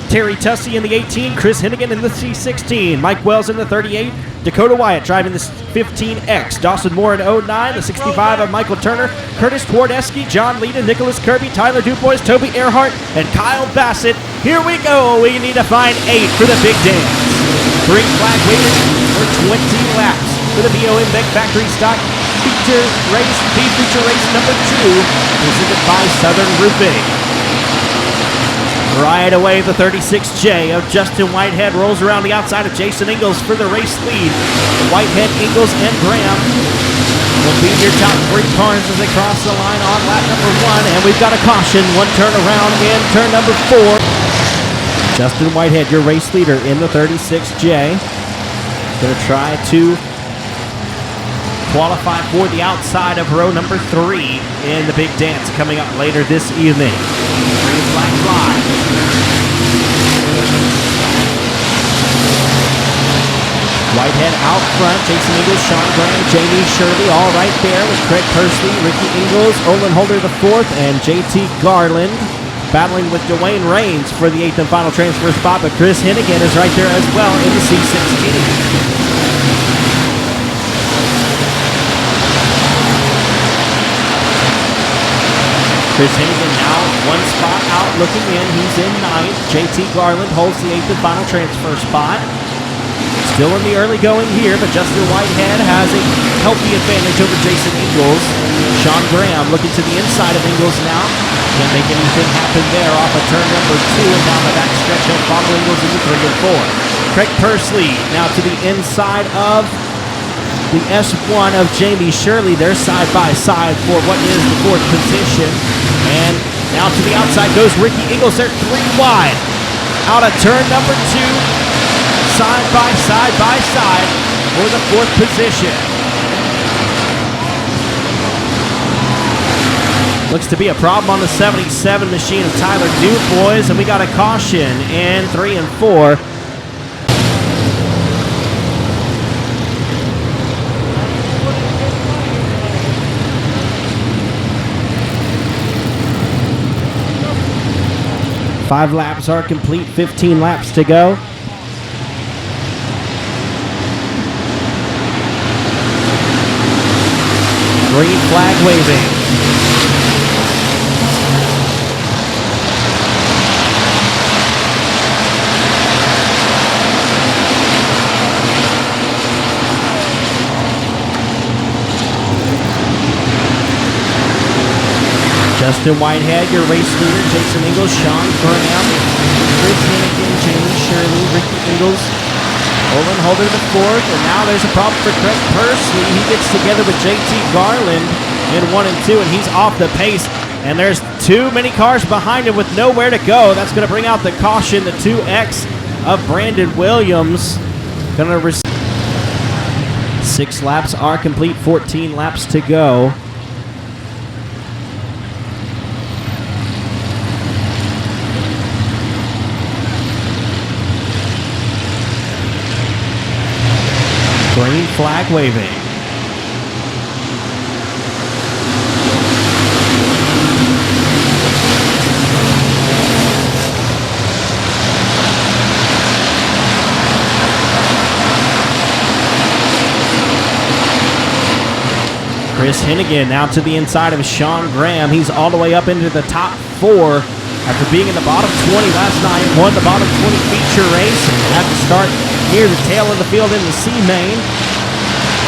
Terry Tussey in the 18, Chris Hennigan in the C16, Mike Wells in the 38, Dakota Wyatt driving the 15X, Dawson Moore in 09, the 65 of Michael Turner, Curtis Twardesky, John Leeden, Nicholas Kirby, Tyler Dubois, Toby Earhart, and Kyle Bassett. Here we go. We need to find 8 for the big dance. Green flag waiting for 20 laps for the BOM Big Factory Stock feature race number 2, presented by Southern Roofing. Right away, the 36J of Justin Whitehead rolls around the outside of Jason Ingalls for the race lead. Whitehead, Ingalls, and Graham will be your top 3 cars as they cross the line on lap number 1. And we've got a caution, 1 turn around in turn number 4. Justin Whitehead, your race leader in the 36J. Going to try to qualify for the outside of row number 3 in the big dance coming up later this evening. Green flag fly. Whitehead out front, Jason Ingalls, Sean Graham, Jamie Shirley, all right there with Craig Persley, Ricky Ingalls, Olin Holder the 4th, and JT Garland battling with Dwayne Raines for the 8th and final transfer spot, but Chris Hennigan is right there as well in the C16. Chris Hennigan now 1 spot out looking in. He's in 9th. JT Garland holds the 8th and final transfer spot. Still in the early going here, but Justin Whitehead has a healthy advantage over Jason Ingalls. Sean Graham looking to the inside of Ingalls now. Can't make anything happen there off of turn number 2, and down the back stretch he'll follow Ingalls into 3 and 4. Craig Persley now to the inside of the S1 of Jamie Shirley. They're side by side for what is the 4th position. And now to the outside goes Ricky Ingalls. They're 3 wide. Out of turn number 2. Side by side for the 4th position. Looks to be a problem on the 77 machine of Tyler Dubois, and we got a caution in 3 and 4. Five laps are complete, 15 laps to go. Green flag waving. Justin Whitehead, your race leader, Jason Ingalls, Sean Graham, Chris Hennigan, Jamie Shirley, Ricky Ingalls, Olin Holder the 4th, and now there's a problem for Craig Persley. He gets together with JT Garland in 1 and 2, and he's off the pace, and there's too many cars behind him with nowhere to go. That's going to bring out the caution, the 2X of Brandon Williams. Going to receive 6 laps are complete, 14 laps to go. Green flag waving. Chris Hennigan now to the inside of Sean Graham. He's all the way up into the top 4 After being in the bottom 20 last night, won the bottom 20 feature race and had to start near the tail of the field in the C main.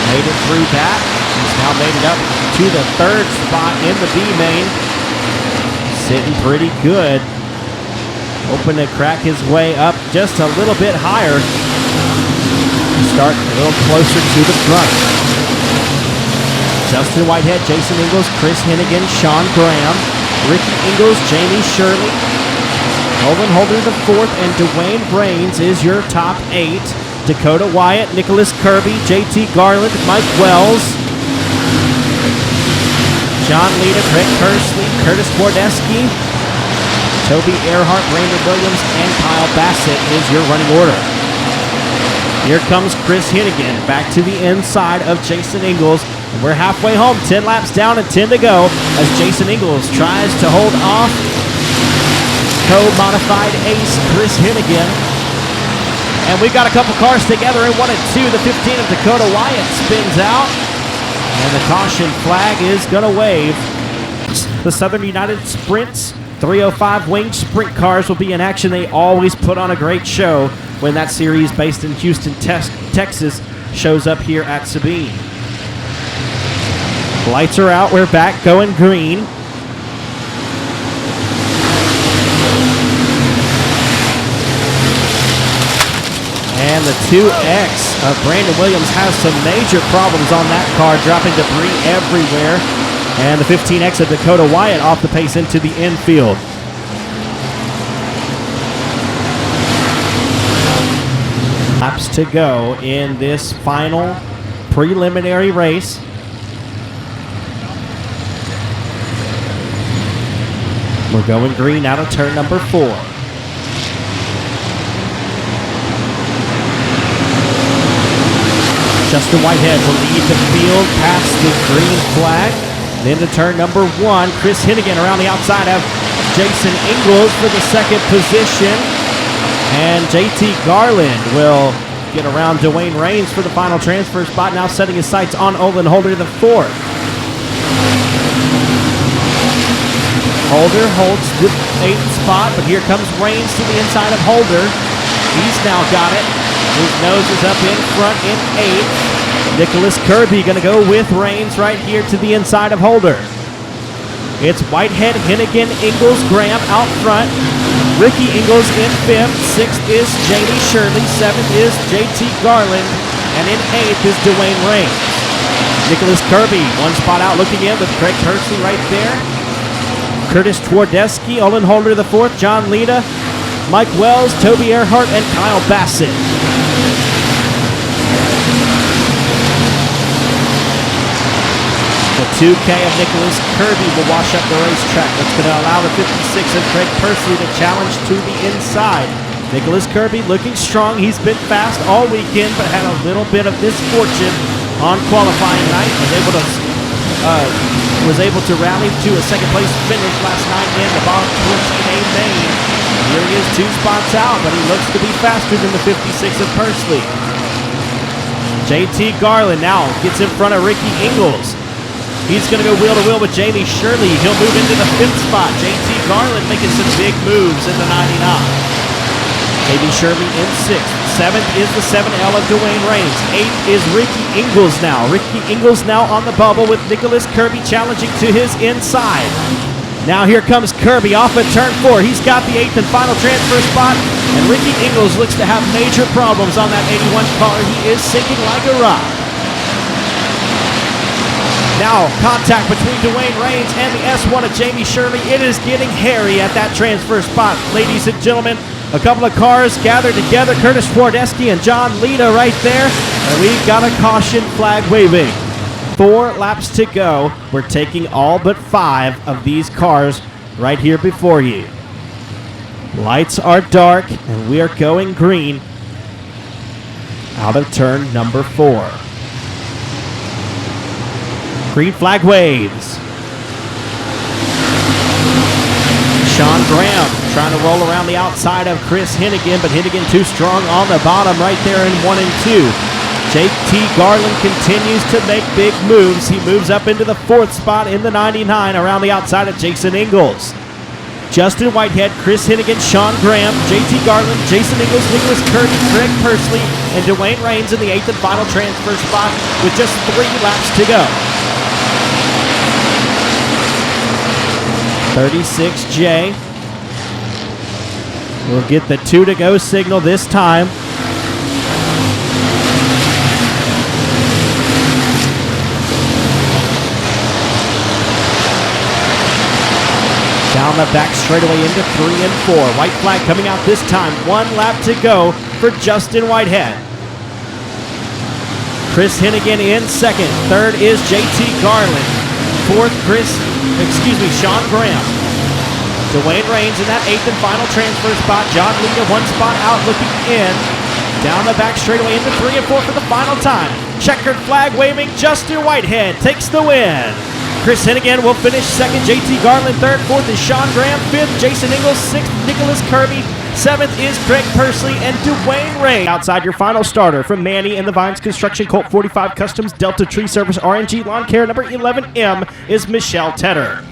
Made it through that. He's now made it up to the third spot in the B main. Sitting pretty good. Hoping to crack his way up just a little bit higher. Start a little closer to the front. Justin Whitehead, Jason Ingles, Chris Hennigan, Sean Graham, Ricky Ingles, Jamie Shirley, Olin Holder the fourth, and Dwayne Brains is your top 8. Dakota Wyatt, Nicholas Kirby, JT Garland, Mike Wells, John Lita, Craig Kersley, Curtis Wardesky, Toby Earhart, Brandon Williams, and Kyle Bassett is your running order. Here comes Chris Hennigan back to the inside of Jason Ingles. And we're halfway home, 10 laps down and 10 to go as Jason Ingles tries to hold off co-modified ace Chris Hennigan. And we've got a couple cars together in 1 and 2. The 15 of Dakota Wyatt spins out. And the caution flag is going to wave. The Southern United Sprints 305 winged sprint cars will be in action. They always put on a great show when that series based in Houston, Texas shows up here at Sabine. Lights are out. We're back going green. And the 2X of Brandon Williams has some major problems on that car, dropping debris everywhere. And the 15X of Dakota Wyatt off the pace into the infield. Laps to go in this final preliminary race. We're going green out of turn number 4. Justin Whitehead will lead the field past the green flag. Then to turn number 1, Chris Hennigan around the outside of Jason Ingles for the second position. And JT Garland will get around Dwayne Raines for the final transfer spot, now setting his sights on Olin Holder the fourth. Holder holds the 8th spot, but here comes Raines to the inside of Holder. He's now got it. His nose is up in front in 8th. Nicholas Kirby going to go with Raines right here to the inside of Holder. It's Whitehead, Hennigan, Ingles, Graham out front. Ricky Ingles in 5th. 6th is Jamie Shirley. 7th is JT Garland. And in 8th is Dwayne Raines. Nicholas Kirby, one spot out looking in with Craig Kersley right there. Curtis Twardesky, Olin Holder the fourth, John Lita, Mike Wells, Toby Earhart, and Kyle Bassett. The 2K of Nicholas Kirby will wash up the racetrack. That's going to allow the 56 of Craig Kersley to challenge to the inside. Nicholas Kirby looking strong. He's been fast all weekend, but had a little bit of misfortune on qualifying night. Was able to rally to a second place finish last night in the bottom 14A main. Here he is 2 spots out, but he looks to be faster than the 56 of Kersley. JT Garland now gets in front of Ricky Ingles. He's going to go wheel to wheel with Jamie Shirley. He'll move into the 5th spot. JT Garland making some big moves in the 99. Jamie Shirley in 6th. 7th is the 7L of Dwayne Raines. 8th is Ricky Ingles now. Ricky Ingles now on the bubble with Nicholas Kirby challenging to his inside. Now here comes Kirby off at turn 4. He's got the 8th and final transfer spot. And Ricky Ingles looks to have major problems on that 81 car. He is sinking like a rock. Now contact between Dwayne Raines and the S1 of Jamie Shirley. It is getting hairy at that transfer spot, ladies and gentlemen. A couple of cars gathered together. Curtis Twardesky and John Lita right there. And we've got a caution flag waving. 4 laps to go. We're taking all but 5 of these cars right here before you. Lights are dark and we are going green out of turn number 4. Green flag waves. Sean Graham trying to roll around the outside of Chris Hennigan, but Hennigan too strong on the bottom right there in 1 and 2. JT Garland continues to make big moves. He moves up into the 4th spot in the 99 around the outside of Jason Ingles. Justin Whitehead, Chris Hennigan, Sean Graham, JT Garland, Jason Ingles, Nicholas Kirby, Greg Persley, and Dwayne Raines in the 8th and final transfer spot with just 3 laps to go. 36J will get the 2 to go signal this time. Down the back straightaway into 3 and 4. White flag coming out this time. 1 lap to go for Justin Whitehead. Chris Hennigan in second. Third is JT Garland. Fourth, Sean Graham. Dwayne Raines in that 8th and final transfer spot. John Lita 1 spot out looking in. Down the back straightaway into 3 and 4 for the final time. Checkered flag waving. Justin Whitehead takes the win. Chris Hennigan will finish second, JT Garland third, fourth is Sean Graham, fifth Jason Ingles, sixth Nicholas Kirby, seventh is Craig Persley, and Dwayne Raines. Outside your final starter from Manny and the Vines Construction Colt 45 Customs Delta Tree Service RNG Lawn Care number 11M is Michelle Tedder.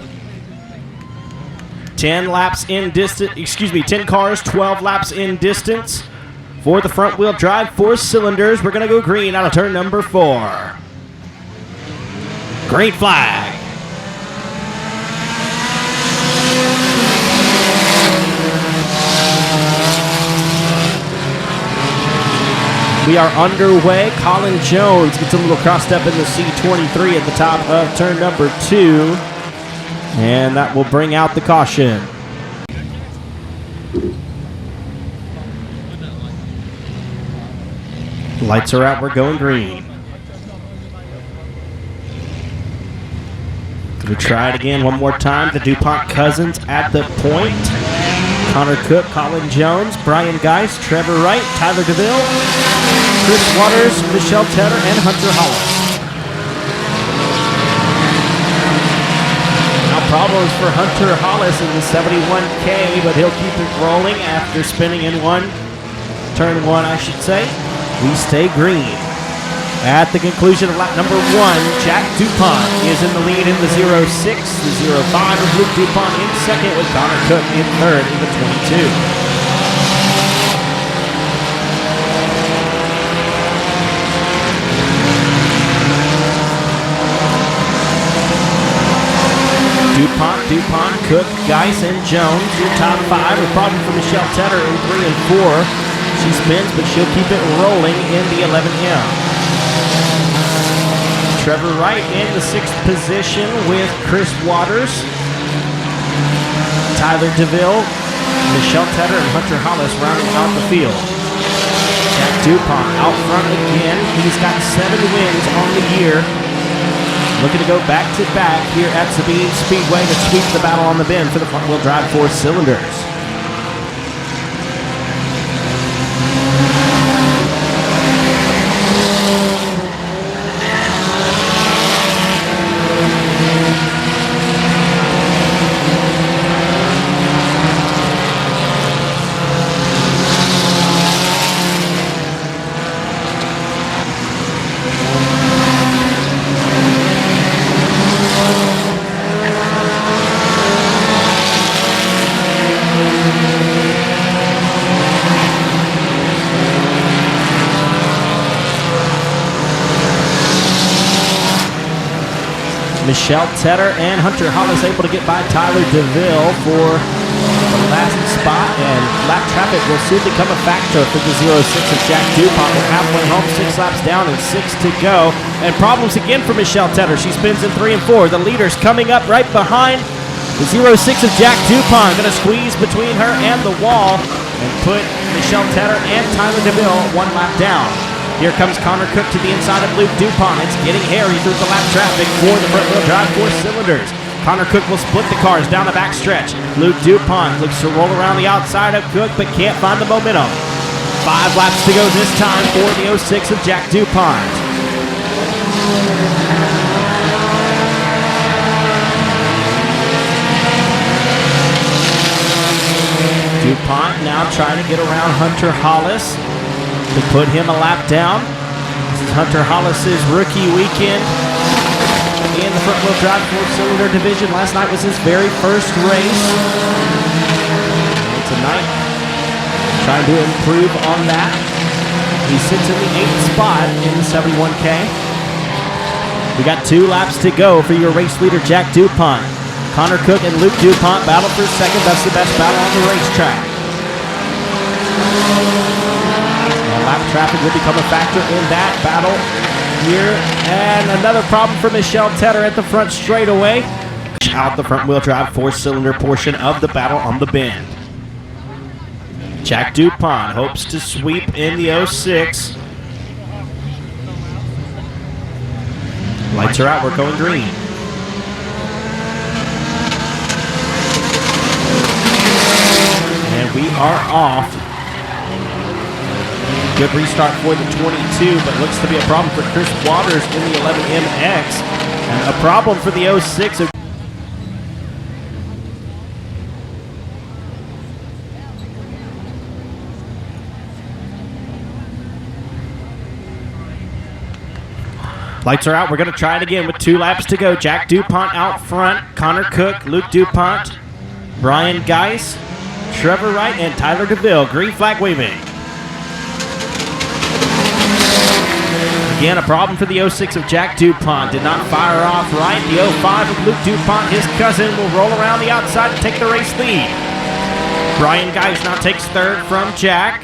10 cars, 12 laps in distance for the front wheel drive 4 cylinders. We're going to go green out of turn number 4. Green flag. We are underway. Colin Jones gets a little crossed up in the C23 at the top of turn number 2. And that will bring out the caution. Lights are out. We're going green. We try it again one more time. The DuPont cousins at the point. Connor Cook, Colin Jones, Brian Geist, Trevor Wright, Tyler DeVille, Chris Waters, Michelle Tedder, and Hunter Hollis. Now problems for Hunter Hollis in the 71K, but he'll keep it rolling after spinning in turn one, I should say. We stay green. At the conclusion of lap number 1, Jack DuPont is in the lead in the 06. The 05 is Luke DuPont in second with Connor Cook in third in the 22. DuPont, Cook, Geis, and Jones. Your top 5. A problem for Michelle Tedder in 3 and 4. She spins, but she'll keep it rolling in the 11M. Trevor Wright in the 6th position with Chris Waters, Tyler DeVille, Michelle Tedder, and Hunter Hollis rounding out the field. Jack DuPont out front again. He's got 7 wins on the year. Looking to go back-to-back here at Sabine Speedway to sweep the battle on the bend for the front-wheel drive 4 cylinders. Michelle Tedder and Hunter Hollis able to get by Tyler DeVille for the last spot, and lap traffic will soon become a factor for the 06 of Jack DuPont. We're halfway home, 6 laps down and 6 to go. And problems again for Michelle Tedder. She spins in 3 and 4. The leader's coming up right behind the 06 of Jack DuPont. Going to squeeze between her and the wall and put Michelle Tedder and Tyler DeVille 1 lap down. Here comes Connor Cook to the inside of Luke DuPont. It's getting hairy through the lap traffic for the front-wheel drive 4 cylinders. Connor Cook will split the cars down the back stretch. Luke DuPont looks to roll around the outside of Cook, but can't find the momentum. 5 laps to go this time for the 06 of Jack DuPont. DuPont now trying to get around Hunter Hollis to put him a lap down. This is Hunter Hollis's rookie weekend in the front-wheel drive 4-cylinder division. Last night was his very first race. trying to improve on that. He sits in the 8th spot in the 71K. We got 2 laps to go for your race leader, Jack DuPont. Connor Cook and Luke DuPont battle for second. That's the best battle on the racetrack. And lap traffic will become a factor in that battle here. And another problem for Michelle Tedder at the front straightaway. Out the front wheel drive 4-cylinder portion of the battle on the bend. Jack DuPont hopes to sweep in the 06. Lights are out, we're going green. And we are off. Good restart for the 22, but looks to be a problem for Chris Waters in the 11MX. And a problem for the 06. Lights are out. We're going to try it again with 2 laps to go. Jack DuPont out front. Connor Cook, Luke DuPont, Brian Geis, Trevor Wright, and Tyler DeVille. Green flag waving. Again, a problem for the 06 of Jack DuPont. Did not fire off right. The 05 of Luke DuPont, his cousin, will roll around the outside and take the race lead. Brian Geis now takes 3rd from Jack.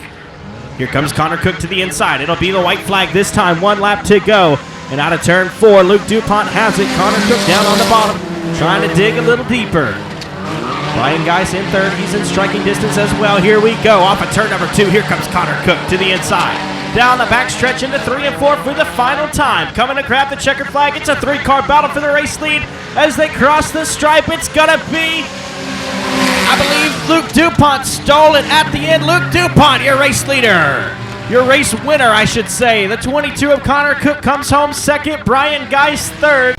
Here comes Connor Cook to the inside. It'll be the white flag this time. 1 lap to go. And out of turn 4, Luke DuPont has it. Connor Cook down on the bottom, trying to dig a little deeper. Brian Geis in 3rd. He's in striking distance as well. Here we go. Off of turn number 2. Here comes Connor Cook to the inside. Down the backstretch into 3 and 4 for the final time. Coming to grab the checkered flag. It's a 3-car battle for the race lead. As they cross the stripe, it's going to be, I believe, Luke DuPont stole it at the end. Luke DuPont, your race leader. Your race winner, I should say. The 22 of Connor Cook comes home 2nd. Brian Geis 3rd.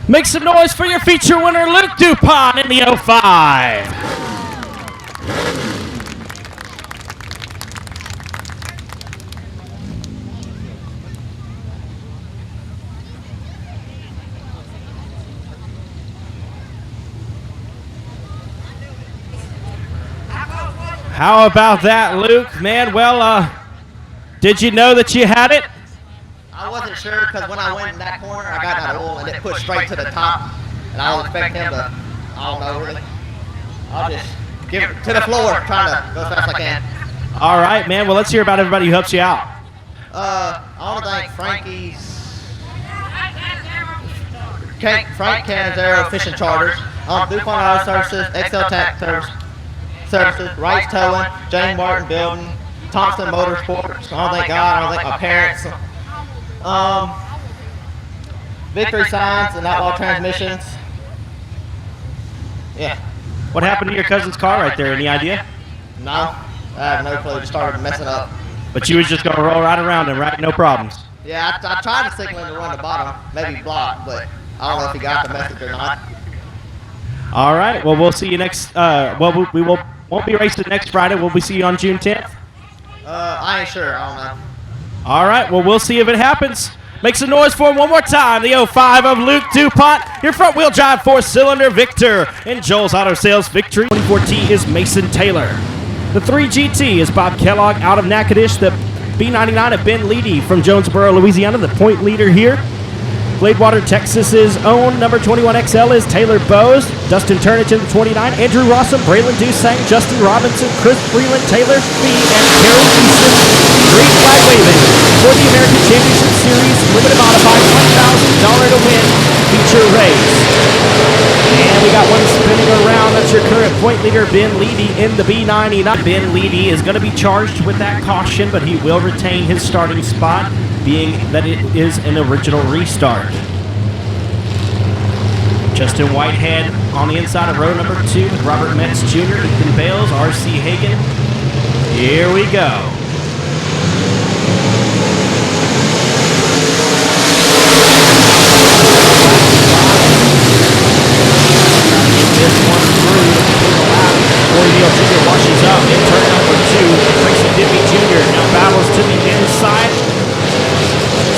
Make some noise for your feature winner, Luke DuPont in the 05. How about that, Luke? Man, well, did you know that you had it? I wasn't sure because when I went in that corner, I got that oil and it pushed straight to the top. And I don't expect him to, I don't know really. I'll just give it to the floor, trying to go as fast as I can. All right, man. Well, let's hear about everybody who helps you out. I want to thank Frank Canizero Fishing Charters, DuPont Auto Services, XL Tax Services, Wright's Towing, Jane Martin Building, Thompson Motorsports. I want to thank God. I want to thank my parents. Victory Signs and Outlaw Transmissions. Yeah. What happened to your cousin's car right there? Any idea? No, I have no clue. Just started messing up. But you was just going to roll right around him, right? No problems. Yeah, I tried to signal him to run the bottom, maybe block, but I don't know if he got the message or not. All right. Well, we'll see you next. We won't be racing next Friday. Will we see you on June 10th? I ain't sure. I don't know. All right. Well, we'll see if it happens. Make some noise for him one more time. The 05 of Luke DuPont, your front-wheel drive 4-cylinder Victor. And Joel's Auto Sales Victory 24T is Mason Taylor. The 3GT is Bob Kellogg out of Natchitoches. The B99 of Ben Leedy from Jonesboro, Louisiana, the point leader here. Gladewater, Texas's own number 21XL is Taylor Bowes. Dustin Turnage in the 29. Andrew Rossum, Braylon Dusang, Justin Robinson, Chris Freeland, Taylor Fee, and Carol Easton. Green flag waving for the American Championship Series limited modified $1,000 to win feature race. And we got one spinning around. That's your current point leader, Ben Leedy, in the B99. Ben Leedy is going to be charged with that caution, but he will retain his starting spot, being that it is an original restart. Justin Whitehead on the inside of row number 2 with Robert Metz Jr., Ethan Bales, R.C. Hagan. Here we go. This one through the lap. Corey Jr. washes up in turn number 2. Tracy Dippy Jr. now battles to the inside.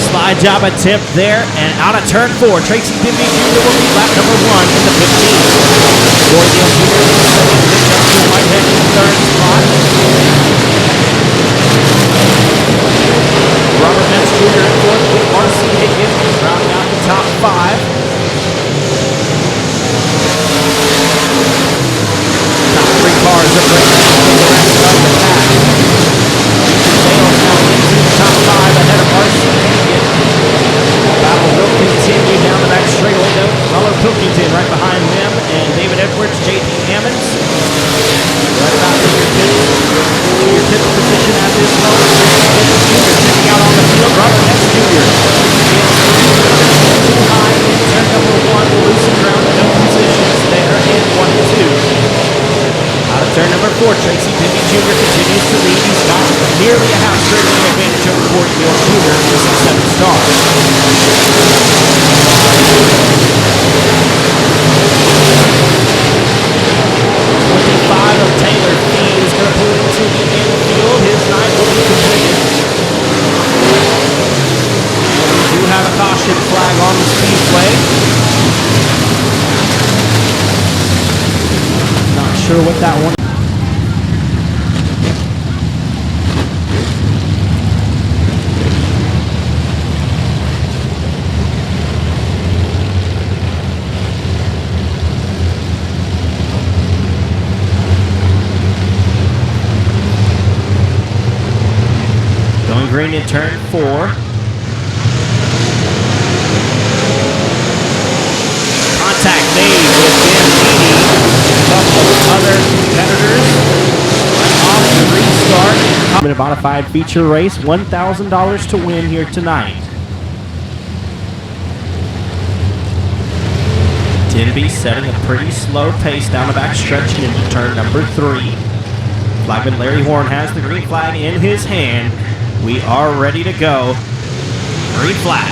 Slide job attempt there, and out of turn 4, Tracy Dippy Jr. will be lap number 1 in the 15th. Corey Jr. in second, Justin Whitehead in third spot. Robert Metz Jr. in fourth with R.C. Hagan rounding out the top 5. Top 3 cars are breaking out the rest of the pack. Sales now into the top 5 ahead of R.C. Hagan. Battle will continue down the back straightaway though. Muller Pilkington right behind them, and David Edwards, J.D. Hammonds. Right about in your fifth position at this moment. Jr. checking out on the field. Robert Metz Jr. Too high in turn number 1. Will lose some ground. No positions there in 1 and 2. Out of turn number 4, Tracy Dippy Jr. continues to lead. He's got nearly a half straightaway advantage over Corey Neal Jr. This is 7 stars. 25 of Taylor Fee is going to pull into the infield. His 9 will be completed. We do have a caution flag on the Speedway. Not sure what that one. Going green in turn 4. Contact made with Ben Meany. A couple of other competitors off the restart. In a modified feature race, $1,000 to win here tonight. Denby setting a pretty slow pace down the back stretch into turn number 3. Flagman Larry Horn has the green flag in his hand. We are ready to go. Green flag.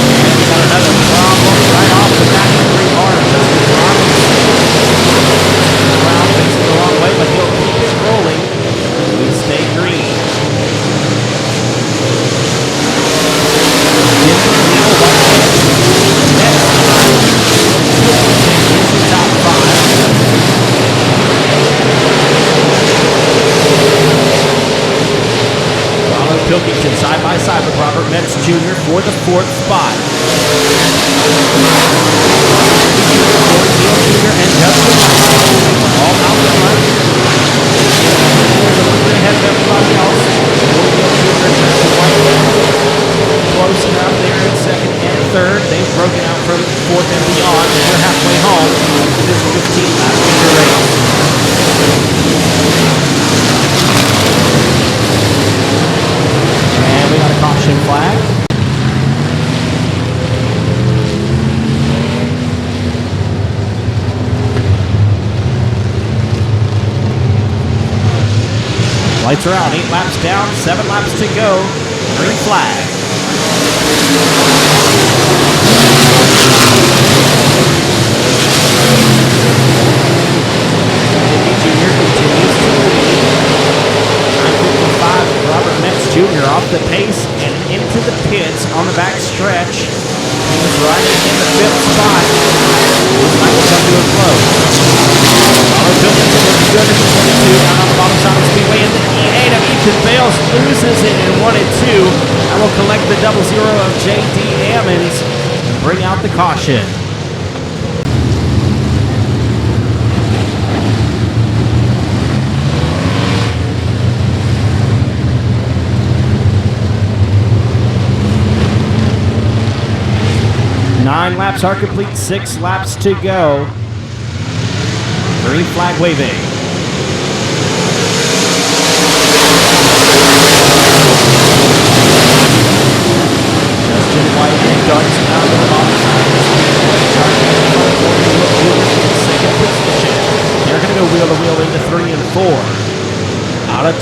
And we got another problem right off the back of the car. Justin Brown facing the wrong way, but he'll keep it rolling. We stay green. Top 5. Pilkington side by side with Robert Metz Jr. for the 4th spot. Neal Jr. and Justin all out the front. Ahead of everybody else. Close enough there in 2nd and 3rd. They've broken out from 4th and beyond. They're halfway home to this 15-lap feature race. And we got a caution flag. Lights are out. 8 laps down, 7 laps to go. Green flag. Jr. continues to lead. 9:55, Robert Metz Jr. off the pace and into the pits on the back stretch. He was riding in the 5th spot. This might come to a close. Robert Pilkington looks good in the 22, down on the bottom side of the Speedway. And the E8 of Ethan Bales loses it in 1 and 2. I will collect the 00 of J.D. Hammonds and bring out the caution. Nine laps are complete, 6 laps to go. Green flag waving.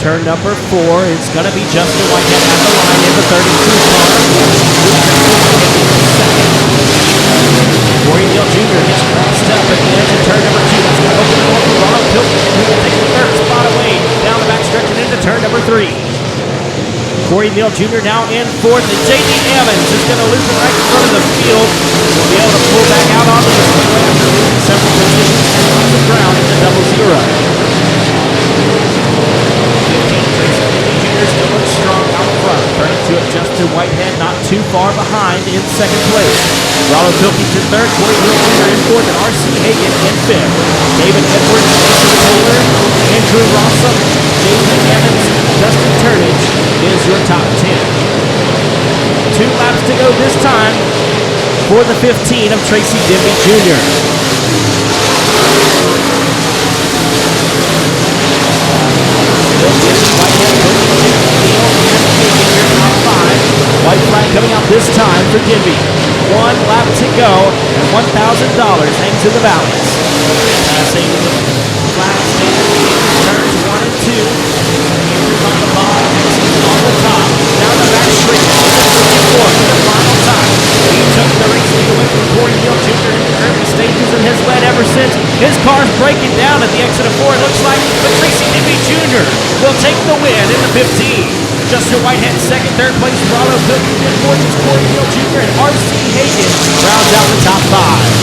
turn number 4. It's going to be Justin Whitehead at the line in the 32 car. Corey Neal Jr. gets crossed up at the edge of turn number 2. That's going to open the door for Ronald Pilkey, who will take the third spot away down the backstretch and into turn number 3. Corey Neal Jr. now in fourth, and J.D. Evans is going to lose it right in front of the field. Will be able to pull back out onto the speedway after losing several positions and runs the ground into double zero. 15, Tracy Denby Jr. still looks strong out front. Turning to it, Justin Whitehead not too far behind in second place. Ronald Pilkey in third, Corey Neal Jr. in fourth, and R.C. Hagan in fifth. David Edwards, Mason Taylor, Andrew Rossum, J.D. Evans, Dustin Turnage is your top 10. 2 laps to go this time for the 15 of Tracy Denby Jr. Still Denby, Whitehead, Neal, and Hagan your top 5. White flag coming out this time for Denby. 1 lap to go, and $1,000 hangs in the balance. Passing the flag stand, turns 1 and 2. On the bottom, on the top, down the back straight, on the 54 for the final time. He took the race lead away from Corey Neal Jr. in the early stages and has led ever since. His car's breaking down at the exit of 4, it looks like, but Tracy Denby Jr. will take the win in the 15. Justin Whitehead second, third place, Ronald Pilkey in fourth, is Corey Neal Jr. and R.C. Hagan rounds out the top 5.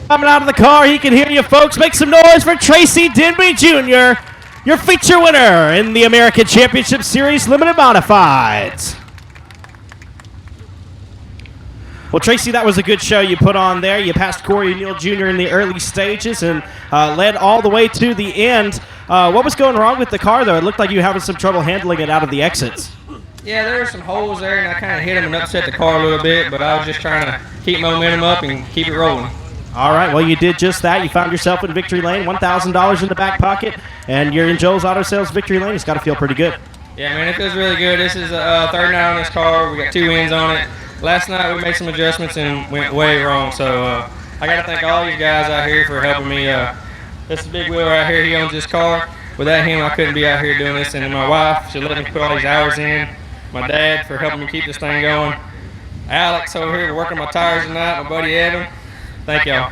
Coming out of the car, he can hear you folks. Make some noise for Tracy Denby Jr., your feature winner in the American Championship Series Limited Modifieds. Well, Tracy, that was a good show you put on there. You passed Corey Neal Jr. in the early stages and led all the way to the end. What was going wrong with the car, though? It looked like you were having some trouble handling it out of the exits. Yeah, there were some holes there, and I kind of hit them and upset the car a little bit, but I was just trying to keep momentum up and keep it rolling. All right, well, you did just that. You found yourself in victory lane, $1,000 in the back pocket, and you're in Joel's Auto Sales victory lane. It's got to feel pretty good. Yeah, man, it feels really good. This is the third night on this car. We got 2 wins on it. Last night we made some adjustments and went way wrong, so I got to thank all you guys out here for helping me. This is Big Will right here. He owns this car. Without him, I couldn't be out here doing this, and my wife, she let me put all these hours in. My dad for helping me keep this thing going. Alex over here working my tires tonight. My buddy Evan. Thank y'all.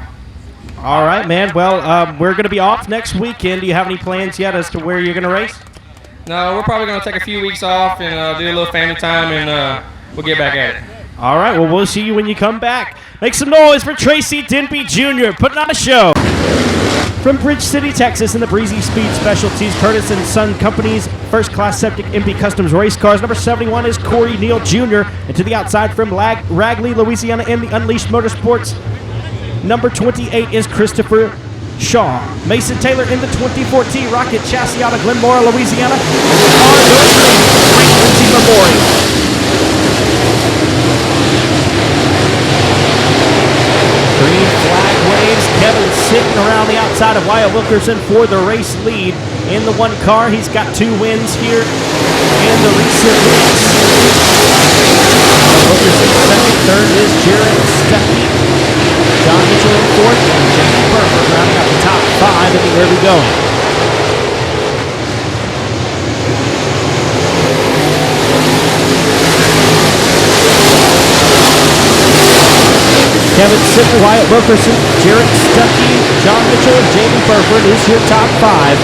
All right, man. Well, we're going to be off next weekend. Do you have any plans yet as to where you're going to race? No, we're probably going to take a few weeks off and do a little family time, and we'll get back at it. All right, well, we'll see you when you come back. Make some noise for Tracy Denby Jr. putting on a show. From Bridge City, Texas, in the Breezy Speed Specialties, Curtis & Son Company's first-class septic MP Customs race cars. Number 71 is Corey Neal Jr. And to the outside from Ragley, Louisiana, in the Unleashed Motorsports, number 28 is Christopher Shaw. Mason Taylor in the 2014 Rocket Chassis out of Glenmora, Louisiana. And the car goes to Frank Lindsay Memorial. Green flag waves. Kevin sitting around the outside of Wyatt Wilkerson for the race lead in the one car. He's got 2 wins here in the recent weeks. Wilkerson second, third is Jared Stuckey. John Mitchell in fourth, and Jamie Burford rounding out the top 5 in the early going. Kevin Sitter, Wyatt Wilkerson, Jared Stuckey, John Mitchell, and Jamie Burford is your top 5.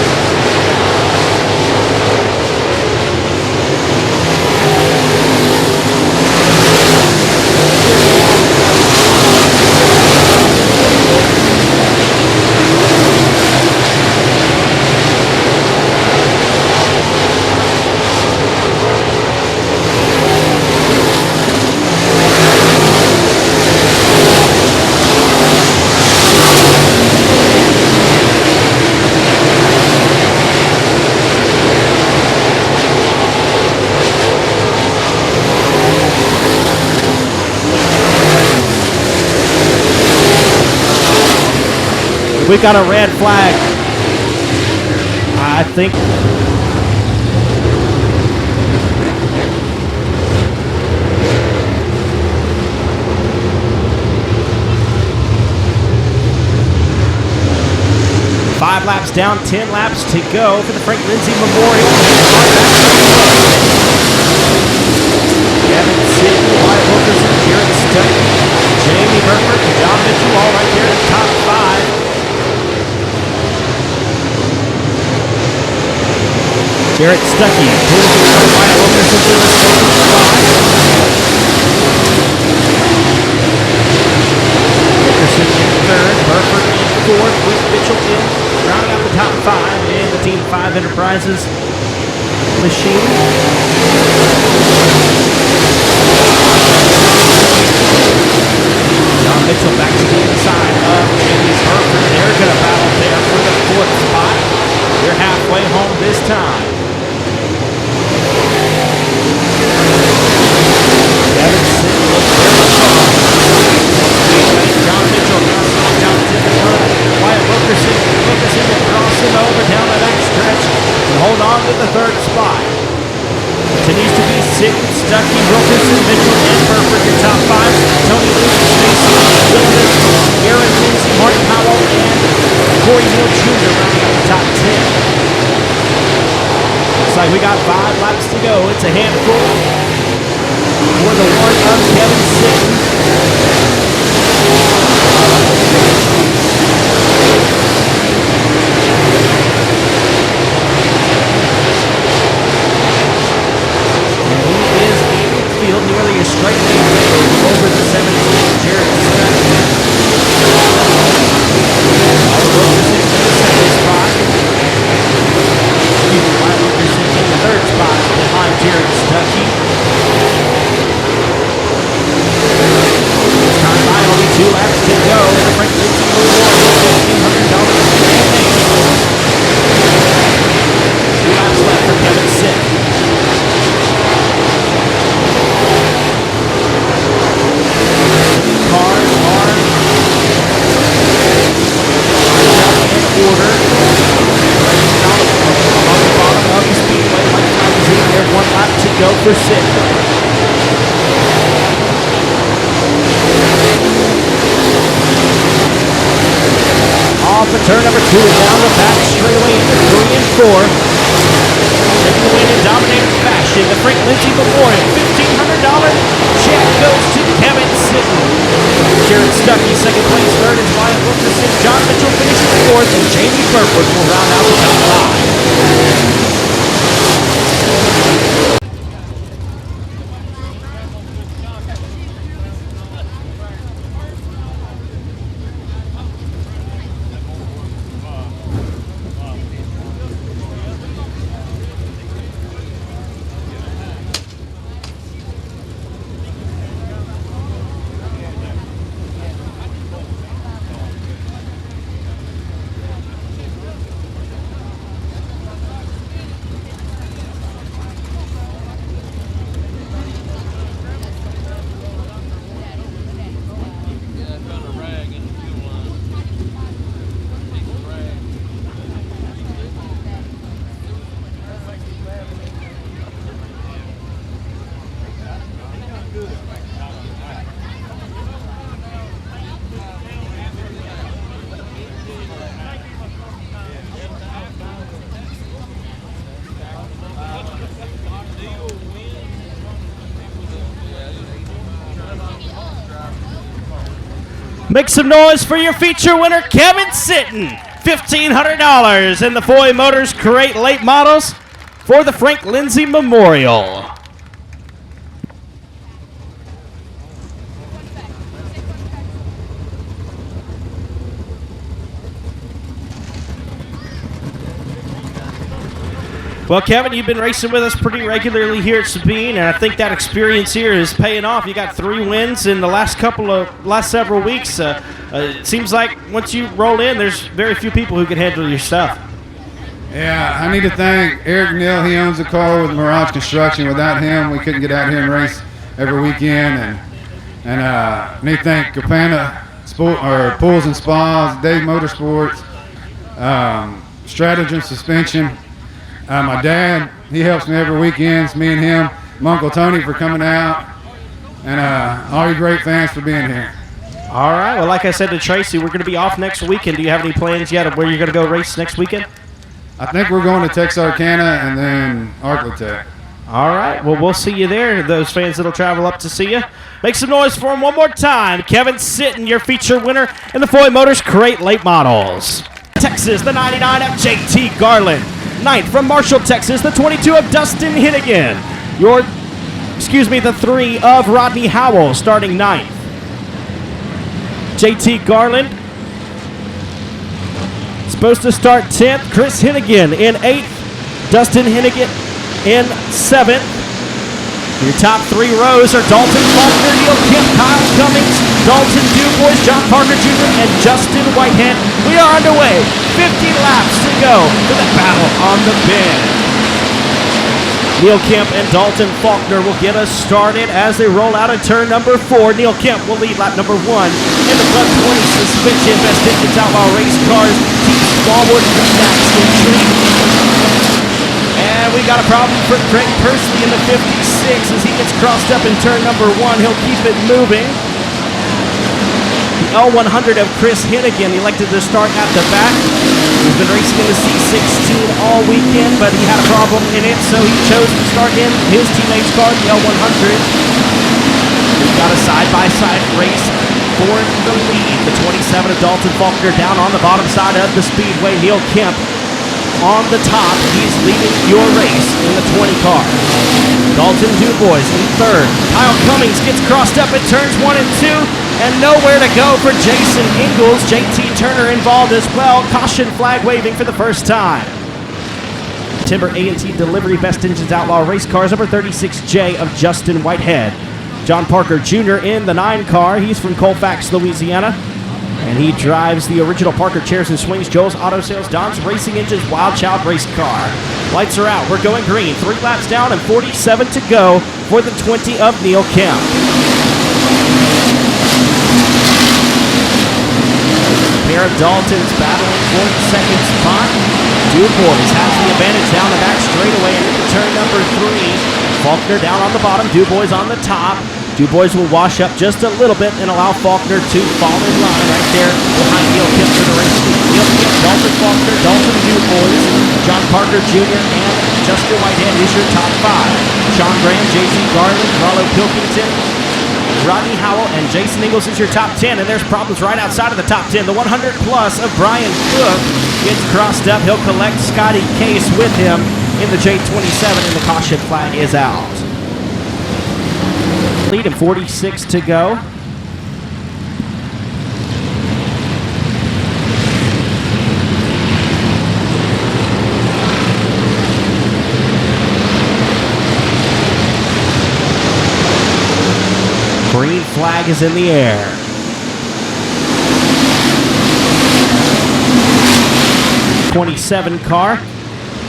We got a red flag. I think. Five laps down, 10 laps to go for the Frank Lindsay Memorial. Kevin Sidney, Wyatt Wilkerson, Jared Stuckey, Jamie Burford, and John Mitchell all right there in the top 5. Jared Stuckey pulls it from Wyatt Wilkerson to the second spot. Wilkerson in third, Burford in fourth, with Mitchell in, rounding out the top 5 in the Team 5 Enterprises machine. John Mitchell back to the inside of Jamie Burford. They're going to battle there for the 4th spot. They're halfway home this time. Kevin Sidney looks very strong. John Mitchell now down to the front. Wyatt Wilkerson to cross him over down the back stretch and hold on to the 3rd spot. Continues to be Sidney, Stuckey, Wilkerson, Mitchell, and Burford. Your top 5. Tony Lucas, Stacy, Willis, Aaron Lindsay, Mark Powell, and Corey Neal Jr. rounding out the top 10. Looks like we got 5 laps to go. It's a handful for the one of Kevin Sidney. Nearly a straight lane over the 17, Jared Stuckey. Wilkerson in the 2nd spot. Wyatt Wilkerson in the 3rd spot behind Jared Stuckey. It's time by, only 2 laps to go. The Frank Lindsay Memorial $1,500 remaining. 2 laps left for Kevin Sidney. Cars are in order. On the bottom of the Speedway, Mike Thomas in there. 1 lap to go for Sidney. Off of turn number 2 and down the back straightaway into 3 and 4. Taking the win in dominating fashion, the Frank Lindsay Memorial $1,500 check goes to Kevin Sidney. Jared Stuckey, 2nd place, 3rd is Wyatt Wilkerson. John Mitchell finishes 4th, and Jamie Burford will round out the top 5. Make some noise for your feature winner, Kevin Sidney. $1,500 in the Foy Motors Crate Late Models for the Frank Lindsay Memorial. Well, Kevin, you've been racing with us pretty regularly here at Sabine, and I think that experience here is paying off. You got 3 wins in the last several weeks. It seems like once you roll in, there's very few people who can handle your stuff. Yeah, I need to thank Eric Neal. He owns the car with Mirage Construction. Without him, we couldn't get out here and race every weekend. And I need to thank Capana Pools and Spas, Dave Motorsports, Stratagem Suspension. My dad, he helps me every weekend. It's me and him. My Uncle Tony for coming out. And all you great fans for being here. All right. Well, like I said to Tracy, we're going to be off next weekend. Do you have any plans yet of where you're going to go race next weekend? I think we're going to Texarkana and then Arclitech. All right. Well, we'll see you there. Those fans that'll travel up to see you. Make some noise for him one more time. Kevin Sitton, your feature winner in the Foy Motors Crate Late Models. Texas, the 99 of JT Garland. Ninth from Marshall, Texas, the 22 of Dustin Hinnigan. The 3 of Rodney Howell starting ninth. JT Garland supposed to start 10th. Chris Hinnigan in 8th. Dustin Hinnigan in 7th. Your top 3 rows are Dalton Faulkner, Neil Kemp, Kyle Cummings, Dalton Dubois, John Parker Jr., and Justin Whitehead. We are underway. 50 laps to go for the battle on the bend. Neil Kemp and Dalton Faulkner will get us started as they roll out of turn number 4. Neil Kemp will lead lap number 1 in the front 20 suspension. Best Engines Outlaw race cars. Team Smallwood Stacks in treat. And we got a problem for Craig Persley in the 56 as he gets crossed up in turn number 1. He'll keep it moving. The L100 of Chris Hinnigan elected to start at the back. He's been racing in the C16 all weekend, but he had a problem in it, so he chose to start in his teammate's car, the L100. We've got a side-by-side race for the lead. The 27 of Dalton Faulkner down on the bottom side of the Speedway. Neil Kemp on the top. He's leading your race in the 20 car. Dalton Dubois in 3rd. Kyle Cummings gets crossed up at turns 1 and 2. And nowhere to go for Jason Ingalls. JT Turner involved as well. Caution flag waving for the first time. Timber A&T Delivery Best Engines Outlaw race cars, number 36J of Justin Whitehead. John Parker Jr. in the 9 car. He's from Colfax, Louisiana. And he drives the original Parker Chairs and Swings, Joel's Auto Sales, Don's Racing Engines, Wild Child race car. Lights are out. We're going green. 3 laps down and 47 to go for the 20 of Neil Kemp. Pair of Daltons battling for the 2nd spot. Dubois has the advantage down the back straightaway and into turn number 3. Faulkner down on the bottom, Dubois on the top. Dubois will wash up just a little bit and allow Faulkner to fall in line right there behind Neil Kemp for the race. Neil Kemp, Dalton Faulkner, Dalton Dubois, John Parker Jr., and Justin Whitehead is your top 5. Sean Graham, JT Garland, Rollo Pilkington, Rodney Howell, and Jason Ingalls is your top 10, and there's problems right outside of the top 10. The 100 plus of Brian Cook gets crossed up. He'll collect Scotty Case with him in the J27, and the caution flag is out. Lead and 46 to go. Green flag is in the air. '27 car.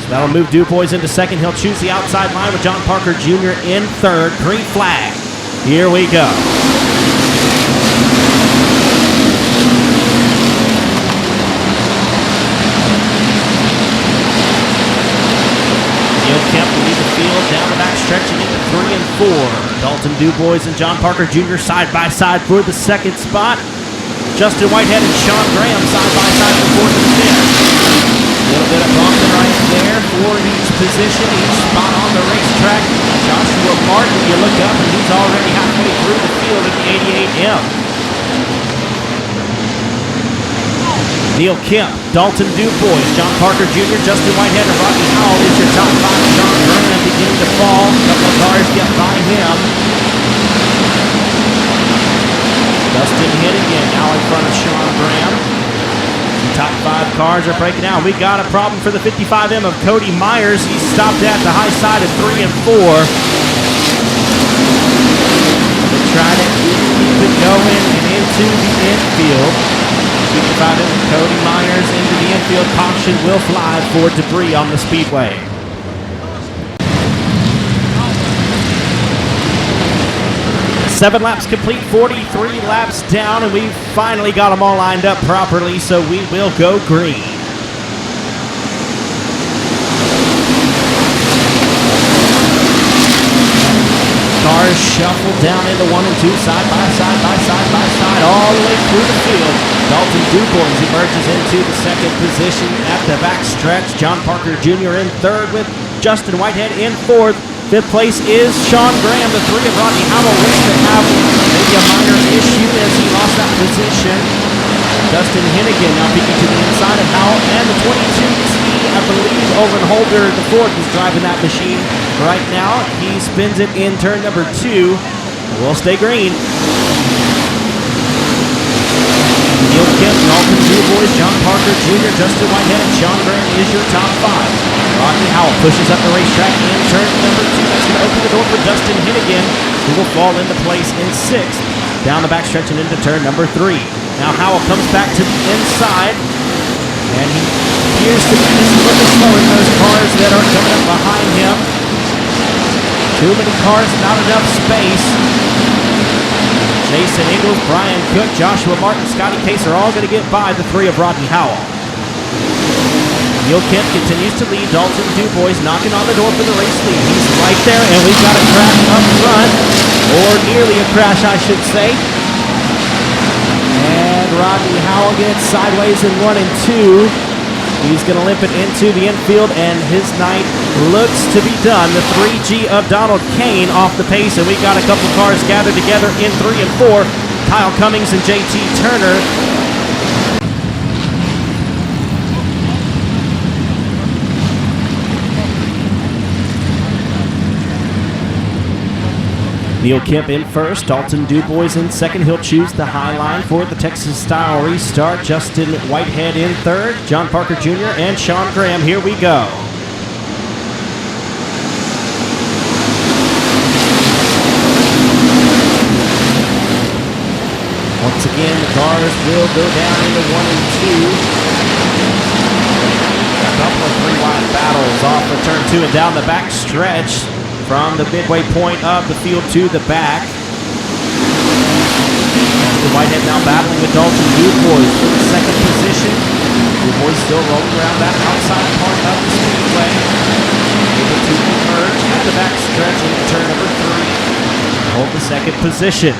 So that'll move Dubois into 2nd. He'll choose the outside line with John Parker Jr. in 3rd. Green flag. Here we go. Neil Kemp will lead the field down the back stretching into 3 and 4. Dalton Dubois and John Parker Jr. side by side for the 2nd spot. Justin Whitehead and Sean Graham side by side for 4th and 5th. A little bit of bumping right there for each position, each spot on the racetrack. Joshua Martin, you look up and he's already halfway through the field at the 88M. Neil Kemp, Dalton Dubois, John Parker Jr., Justin Whitehead, and Rodney Howell is your top 5. Sean Graham beginning to fall. A couple of cars get by him. Dustin Hinnigan now in front of Sean Graham. The top 5 cars are breaking down. We got a problem for the 55M of Cody Myers. He's stopped at the high side of 3 and 4. They try to keep it going and into the infield. 55M of Cody Myers into the infield. Caution will fly for debris on the Speedway. 7 laps complete, 43 laps down, and we've finally got them all lined up properly, so we will go green. Cars shuffle down into 1 and 2, side by side, all the way through the field. Dalton Dubois emerges into the second position at the back stretch. John Parker Jr. in third with Justin Whitehead in fourth. Fifth place is Sean Graham. The 3 of Rodney Howell looks to have maybe a minor issue as he lost that position. Dustin Hennigan now peeking to the inside of Howell, and the 22T, I believe, Owen Holder, the fourth, is driving that machine right now. He spins it in turn number 2. We'll stay green. Neil Kemp, Dalton Dubois, John Parker Jr., Justin Whitehead, and Sean Graham is your top 5. Rodney Howell pushes up the racetrack in turn number 2. That's going to open the door for Dustin Hennigan, who will fall into place in 6th. Down the backstretch and into turn number 3. Now Howell comes back to the inside, and he appears to be just a little slower than those cars that are coming up behind him. Too many cars, not enough space. Jason Ingles, Brian Cook, Joshua Martin, Scotty Case are all going to get by the 3 of Rodney Howell. Neil Kemp continues to lead. Dalton Dubois knocking on the door for the race lead. He's right there, and we've got a crash up front, or nearly a crash, I should say. And Rodney Howell gets sideways in 1 and 2. He's going to limp it into the infield, and his night looks to be done. The 3G of Donald Kane off the pace, and we've got a couple cars gathered together in 3 and 4. Kyle Cummings and JT Turner. Neil Kemp in first, Dalton Dubois in second. He'll choose the high line for the Texas style restart. Justin Whitehead in third, John Parker Jr. and Sean Graham. Here we go. Once again, the cars will go down into 1 and 2. A couple of 3-wide battles off of turn 2 and down the back stretch. From the midway point of the field to the back. The Whitehead now battling with Dalton Dubois for the second position. Dubois still rolling around that outside part of the speedway. Able to emerge at the back stretch in turn number 3. Hold the second position.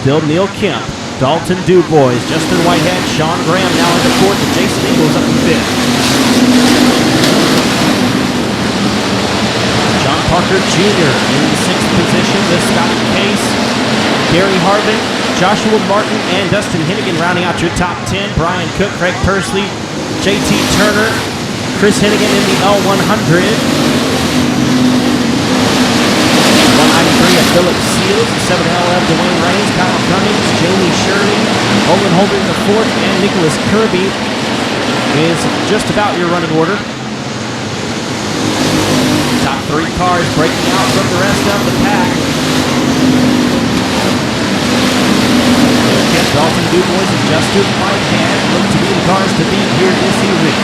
Still Neil Kemp, Dalton Dubois, Justin Whitehead, Sean Graham now in the 4th, and Jason Ingles up in 5th. Parker Jr. in the 6th position with Scotty Case, Gary Harvin, Joshua Martin, and Dustin Hennigan rounding out your top 10. Brian Cook, Craig Persley, JT Turner, Chris Hennigan in the L100. 193 of Philip Seals, the 7L of Dwayne Raines, Kyle Cummings, Jamie Shirley, Owen Holder in the 4th, and Nicholas Kirby is just about your running order. Top 3 cars breaking out from the rest of the pack. Kemp, Dalton Dubois, and Justin Whitehead look to be the cars to beat here this evening.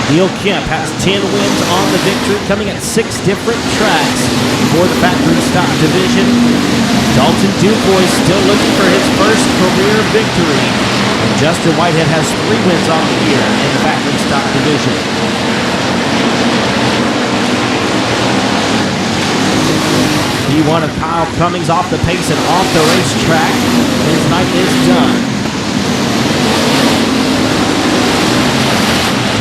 Neil Kemp has 10 wins on the victory, coming at 6 different tracks for the factory stock division. Dalton Dubois still looking for his first career victory. And Justin Whitehead has 3 wins on the year in the factory stock division. P1 of Kyle Cummings off the pace and off the racetrack. His night is done.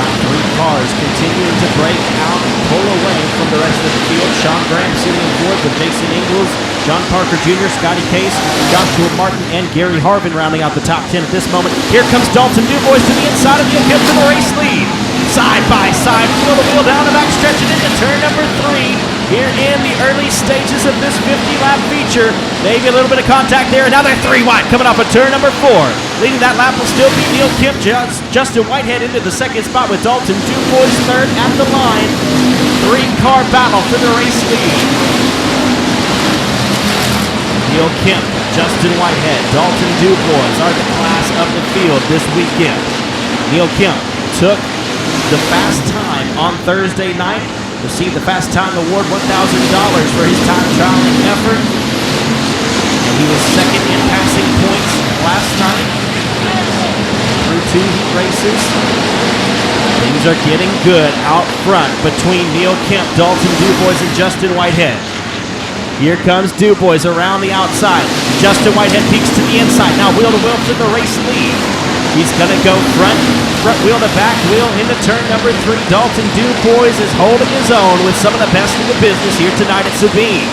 Top 3 cars continuing to break out and pull away from the rest of the field. Sean Graham sitting in 4th with Jason Ingles, John Parker Jr., Scotty Case, Joshua Martin, and Gary Harvin rounding out the top 10 at this moment. Here comes Dalton Dubois to the inside of Neil Kemp for the race lead. Side by side, wheel to wheel down the back stretch and into turn number 3. Here in the early stages of this 50-lap feature. Maybe a little bit of contact there. Now they're 3 wide coming off of turn number 4. Leading that lap will still be Neil Kemp. Justin Whitehead into the 2nd spot with Dalton Dubois 3rd at the line. 3-car battle for the race lead. Neil Kemp, Justin Whitehead, Dalton Dubois are the class of the field this weekend. Neil Kemp took the fast time on Thursday night. received the Fast Time Award, $1,000 for his time trialing effort. And he was second in passing points last night through 2 heat races. Things are getting good out front between Neil Kemp, Dalton Dubois, and Justin Whitehead. Here comes Dubois around the outside. Justin Whitehead peeks to the inside. Now wheel to wheel for the race lead. He's going to go front wheel to back wheel into turn number 3. Dalton Dubois is holding his own with some of the best in the business here tonight at Sabine.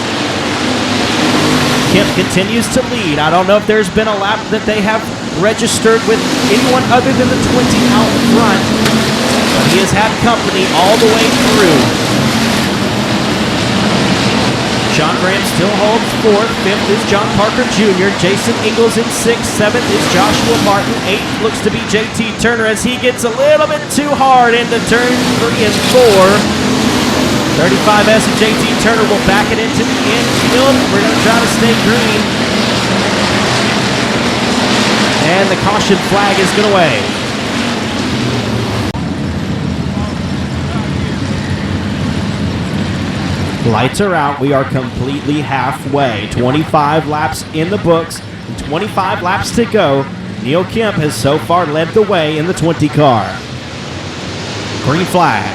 Kemp continues to lead. I don't know if there's been a lap that they have registered with anyone other than the 20 out front, but he has had company all the way through. Sean Graham still holds 4th. 5th is John Parker Jr. Jason Ingalls in 6th. 7th is Joshua Martin. 8th looks to be JT Turner as he gets a little bit too hard into turn 3 and 4. 35S and JT Turner will back it into the infield. We're going to try to stay green. And the caution flag is going to wave. Lights are out. We are completely halfway. 25 laps in the books and 25 laps to go. Neil Kemp has so far led the way in the 20 car. Green flag.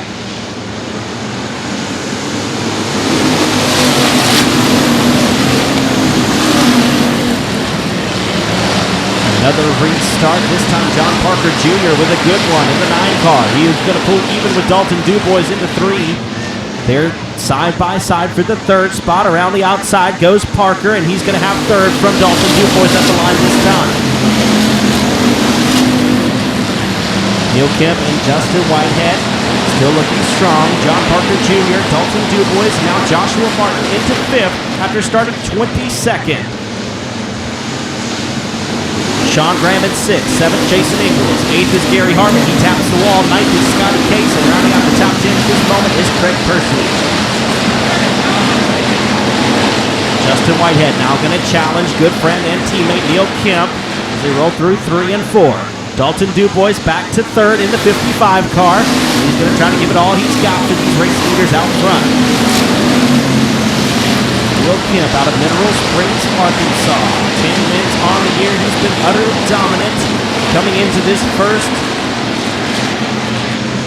Another restart, this time John Parker Jr. with a good one in the 9 car. He is going to pull even with Dalton Dubois into 3. They're side by side for the 3rd spot. Around the outside goes Parker, and he's going to have 3rd from Dalton Dubois at the line this time. Neil Kemp and Justin Whitehead still looking strong. John Parker Jr., Dalton Dubois, now Joshua Martin into 5th after starting 22nd. Sean Graham at 6th, 7th Jason Ingalls, 8th is Gary Harmon, he taps the wall, 9th is Scotty Case, and rounding out the top 10 at this moment is Craig Persley. Justin Whitehead now going to challenge good friend and teammate Neil Kemp as they roll through 3 and 4. Dalton Dubois back to 3rd in the 55 car. He's going to try to give it all he's got for these race leaders out front. Neil Kemp out of Mineral Springs, Arkansas. 10 wins on the year. He's been utterly dominant coming into this first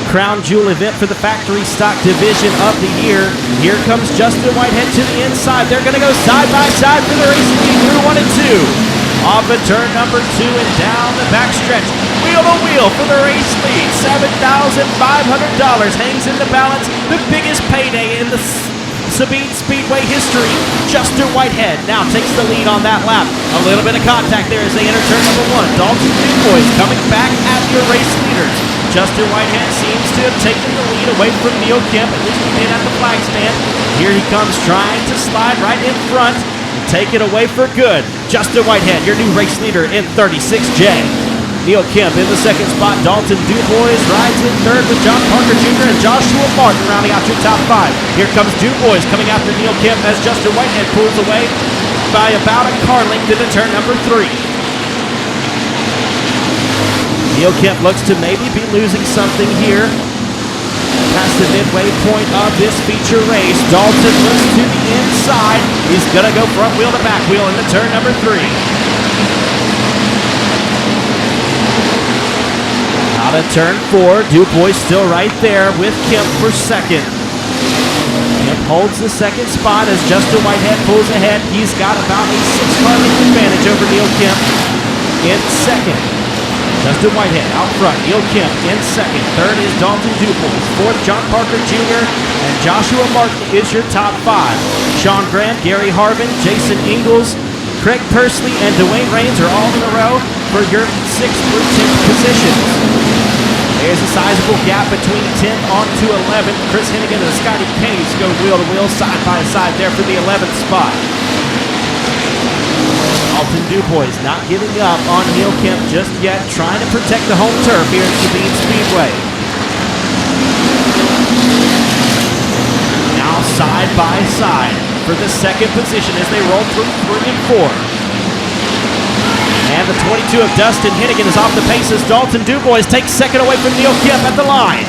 crown jewel event for the factory stock division of the year. Here comes Justin Whitehead to the inside. They're going to go side by side for the race lead through 1 and 2. Off of turn number 2 and down the backstretch. Wheel to wheel for the race lead. $7,500 hangs in the balance. The biggest payday in the Sabine Speedway history. Justin Whitehead now takes the lead on that lap. A little bit of contact there as they enter turn number 1. Dalton Dubois coming back at your race leaders. Justin Whitehead seems to have taken the lead away from Neil Kemp, at least he did at the flag stand. Here he comes trying to slide right in front and take it away for good. Justin Whitehead, your new race leader in 36J. Neil Kemp in the 2nd spot. Dalton Dubois rides in 3rd with John Parker Jr. and Joshua Martin rounding out your top 5. Here comes Dubois coming after Neil Kemp as Justin Whitehead pulls away by about a car length into turn number 3. Neil Kemp looks to maybe be losing something here past the midway point of this feature race. Dalton looks to the inside. He's going to go front wheel to back wheel into turn number 3. Out of turn 4, Dubois still right there with Kemp for 2nd. Kemp holds the 2nd spot as Justin Whitehead pulls ahead. He's got about a 6-car length advantage over Neil Kemp in 2nd. Justin Whitehead out front, Neil Kemp in 2nd. 3rd is Dalton Dubois. 4th, John Parker Jr. And Joshua Martin is your top 5. Sean Graham, Gary Harvin, Jason Ingalls, Craig Persley, and Dwayne Raines are all in a row for your 6th through 10th positions. There's a sizable gap between 10th on to 11th. Chris Hennigan and Scotty Case go wheel to wheel, side by side there for the 11th spot. Dalton Dubois not giving up on Neil Kemp just yet, trying to protect the home turf here at Sabine Speedway. Now side by side for the 2nd position as they roll through 3 and 4. And the 22 of Dustin Hennigan is off the pace as Dalton Dubois takes 2nd away from Neil Kemp at the line.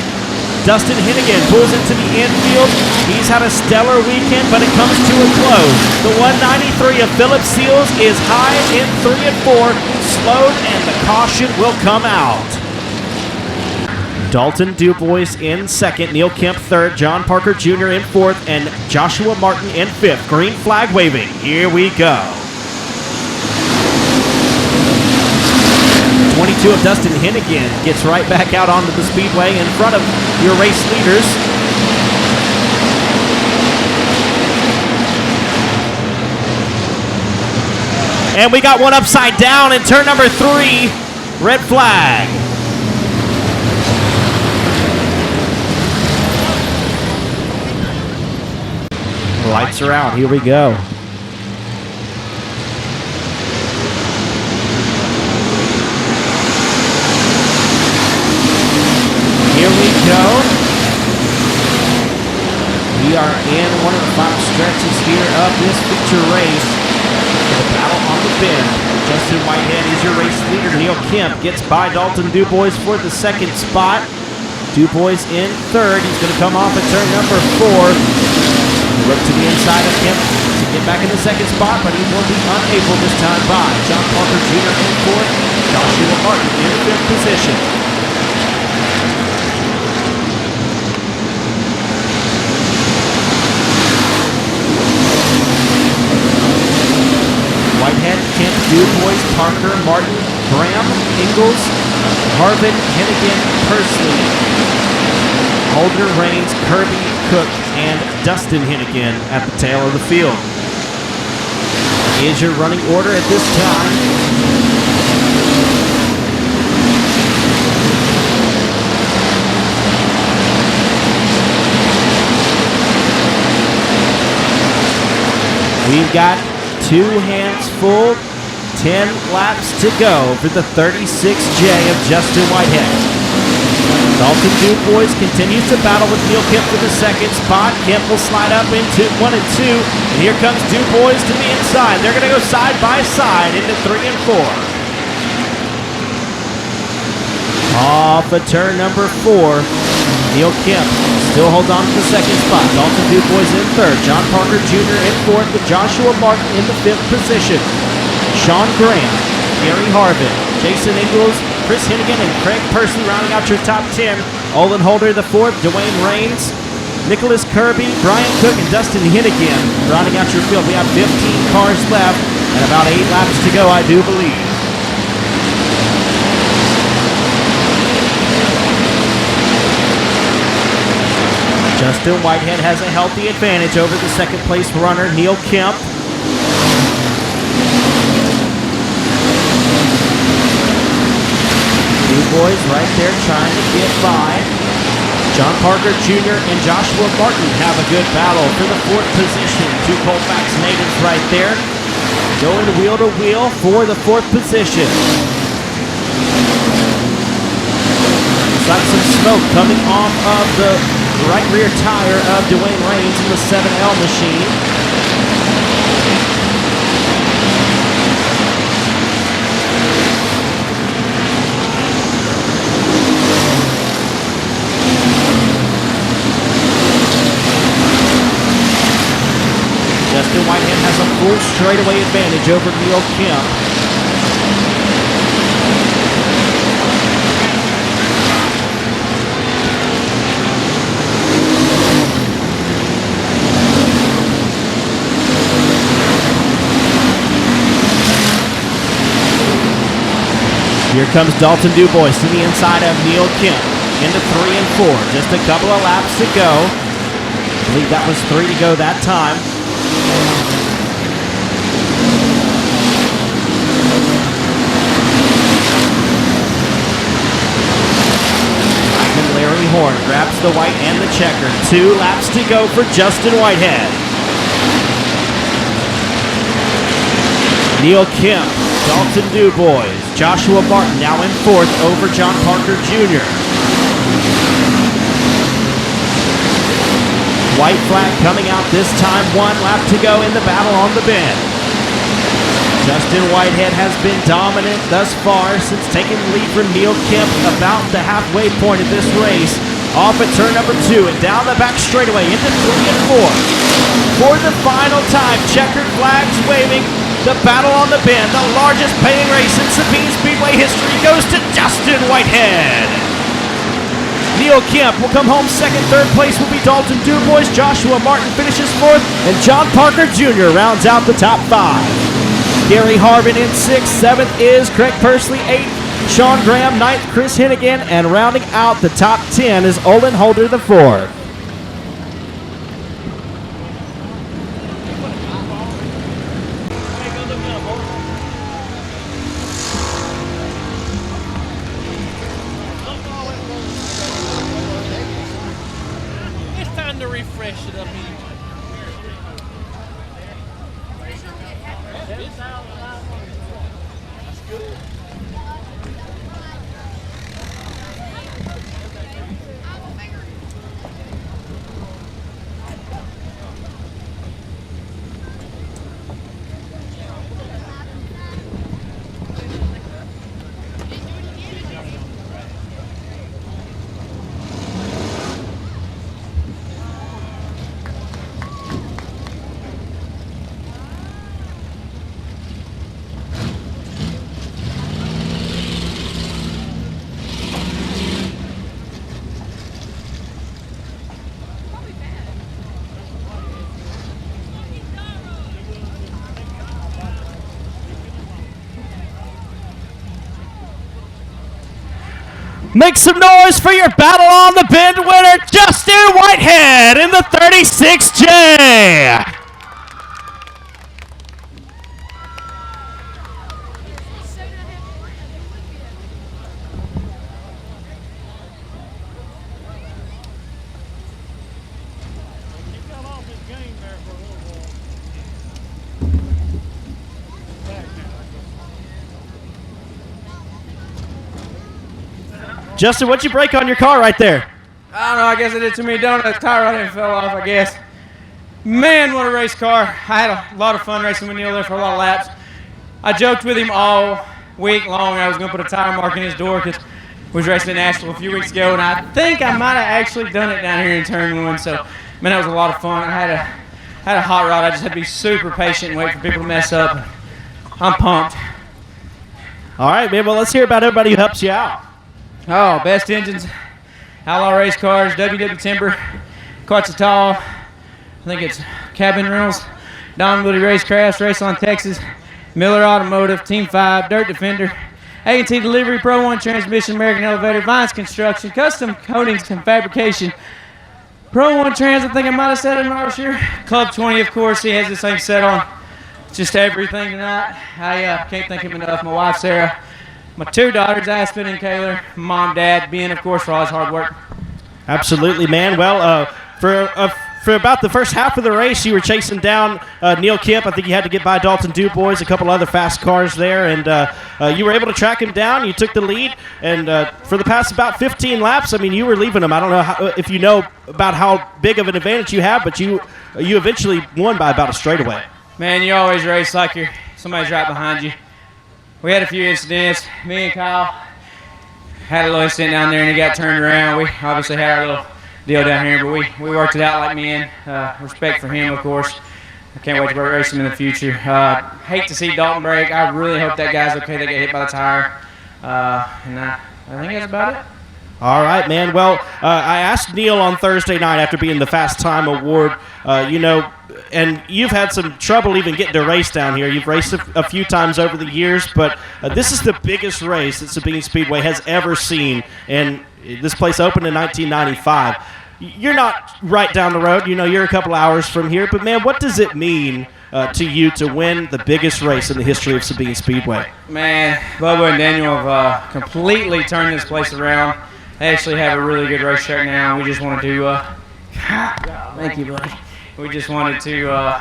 Dustin Hennigan pulls into the infield. He's had a stellar weekend, but it comes to a close. The 193 of Philip Seals is high in 3 and 4, slowed, and the caution will come out. Dalton Dubois in second, Neil Kemp third, John Parker Jr. in fourth, and Joshua Martin in fifth. Green flag waving. Here we go. 22 of Dustin Hennigan gets right back out onto the speedway in front of your race leaders. And we got one upside down in turn number 3. Red flag. Lights are out. Here we go. Here we go. We are in one of the final stretches here of this feature race. The battle on the bend. Justin Whitehead is your race leader. Neil Kemp gets by Dalton Dubois for the second spot. Dubois in third. He's going to come off at turn number 4. Look to the inside of Kemp to get back in the second spot, but he will be unable this time by John Parker Jr. in fourth. Joshua Martin in fifth position. Whitehead, Kemp, Dubois, Parker, Martin, Graham, Ingalls, Harvin, Hennigan, Persley, Holder, Raines, Kirby, Cook, and Dustin Hennigan at the tail of the field. Is your running order at this time. We've got 2 hands full, 10 laps to go for the 36J of Justin Whitehead. Dalton Dubois continues to battle with Neil Kemp for the second spot. Kemp will slide up into 1 and 2. And here comes Dubois to the inside. They're going to go side by side into 3 and 4. Off of turn number 4. Neil Kemp still holds on to the second spot. Dalton Dubois in third. John Parker Jr. in fourth with Joshua Martin in the fifth position. Sean Graham, Gary Harvin, Jason Ingalls, Chris Hennigan, and Craig Percy rounding out your top 10. Olin Holder the fourth, Dwayne Raines, Nicholas Kirby, Brian Cook, and Dustin Hennigan rounding out your field. We have 15 cars left and about 8 laps to go, I do believe. Justin Whitehead has a healthy advantage over the second place runner, Neil Kemp. Dubois right there trying to get by. John Parker Jr. and Joshua Martin have a good battle for the 4th position. 2 Colfax natives right there. Going wheel to wheel for the 4th position. Looks like some smoke coming off of the right rear tire of Dwayne Raines in the 7L machine. Justin Whitehead has a full straightaway advantage over Neil Kemp. Here comes Dalton Dubois to the inside of Neil Kemp into 3 and 4. Just a couple of laps to go. I believe that was 3 to go that time. Larry Horn grabs the white and the checker. 2 laps to go for Justin Whitehead. Neil Kemp, Dalton Dubois, Joshua Martin now in 4th over John Parker Jr. White flag coming out this time. 1 lap to go in the battle on the bend. Justin Whitehead has been dominant thus far since taking the lead from Neil Kemp about the halfway point of this race. off at turn number 2 and down the back straightaway into 3 and 4. For the final time, checkered flags waving. The battle on the bend, the largest paying race in Sabine Speedway history, goes to Justin Whitehead. Neil Kemp will come home second. Third place will be Dalton Dubois. Joshua Martin finishes 4th, and John Parker Jr. rounds out the top 5. Gary Harvin in 6th. 7th is Craig Pursley. 8th, Sean Graham. 9th, Chris Hennigan. And rounding out the top 10 is Olin Holder the 4th. It's time to refresh it up here. Make some noise for your battle on the bend winner, Justin Whitehead in the 36J. He got off his game there for a little while. Justin, what'd you break on your car right there? I don't know. I guess I did too many donuts. Tire right and fell off, I guess. Man, what a race car. I had a lot of fun racing with Neil there for a lot of laps. I joked with him all week long. I was going to put a tire mark in his door because we was racing in Nashville a few weeks ago, and I think I might have actually done it down here in turn 1. So, man, that was a lot of fun. I had a hot rod. I just had to be super patient and wait for people to mess up. I'm pumped. All right, man. Well, let's hear about everybody who helps you out. Oh, Best Engines, Outlaw Race Cars, WW Timber, Quetzalcoatl, I think it's Cabin Rentals, Don Woody Racecrafts, Race on Texas, Miller Automotive, Team 5, Dirt Defender, A&T Delivery, Pro One Transmission, American Elevator, Vines Construction, Custom Coatings and Fabrication, Pro One Trans, I think I might have said it, I'm not sure. Club 20, of course, he has this thing set on just everything tonight. I can't thank him enough. My wife, Sarah. My 2 daughters, Aspen and Kayla, Mom, Dad, Ben, of course, for all his hard work. Absolutely, man. Well, for about the first half of the race, you were chasing down Neil Kemp. I think you had to get by Dalton Dubois, a couple other fast cars there, and you were able to track him down. You took the lead, and for the past about 15 laps, I mean, you were leaving him. I don't know if you know about how big of an advantage you have, but you eventually won by about a straightaway. Man, you always race like somebody's right behind you. We had a few incidents. Me and Kyle had a little incident down there, and he got turned around. We obviously had our little deal down here, but we worked it out like men. Respect for him, of course. I can't wait to race him in the future. Hate to see Dalton break. I really hope that guy's okay that got hit by the tire. And I think that's about it. All right, man. Well, I asked Neil on Thursday night after being the Fast Time Award, and you've had some trouble even getting to race down here. You've raced a few times over the years, but this is the biggest race that Sabine Speedway has ever seen, and this place opened in 1995. You're not right down the road. You know, you're a couple hours from here, but, man, what does it mean to you to win the biggest race in the history of Sabine Speedway? Man, Bubba and Daniel have completely turned this place around. They actually have a really good racetrack now. We just wanted to thank you, buddy. We just wanted to,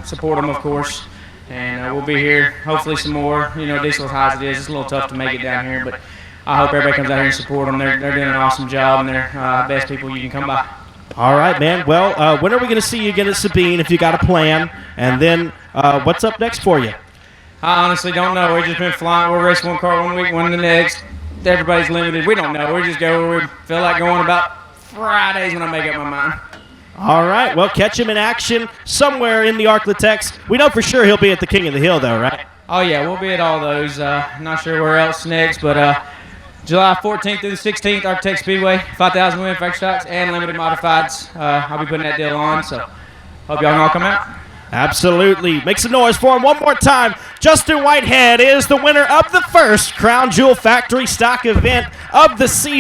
support them, of course. And we'll be here, hopefully some more. You know, diesel as high as it is, it's a little tough to make it down here, but I hope everybody comes out here and support them. They're doing an awesome job, and they're the best people you can come by. All right, man. Well, when are we going to see you again at Sabine if you got a plan? And then what's up next for you? I honestly don't know. We've just been flying. We'll race one car one week, one the next. Everybody's limited. We don't know. We just go where we feel like going about Fridays when I make up my mind. All right, well, catch him in action somewhere in the Arklatex. We know for sure he'll be at the King of the Hill, though, right? Oh, yeah, we'll be at all those. Not sure where else next, but July 14th through the 16th, Architect Speedway, 5,000 women factory stocks and limited modifieds. I'll be putting that deal on, so hope y'all can all come out. Absolutely. Make some noise for him one more time. Justin Whitehead is the winner of the first Crown Jewel Factory Stock event of the season.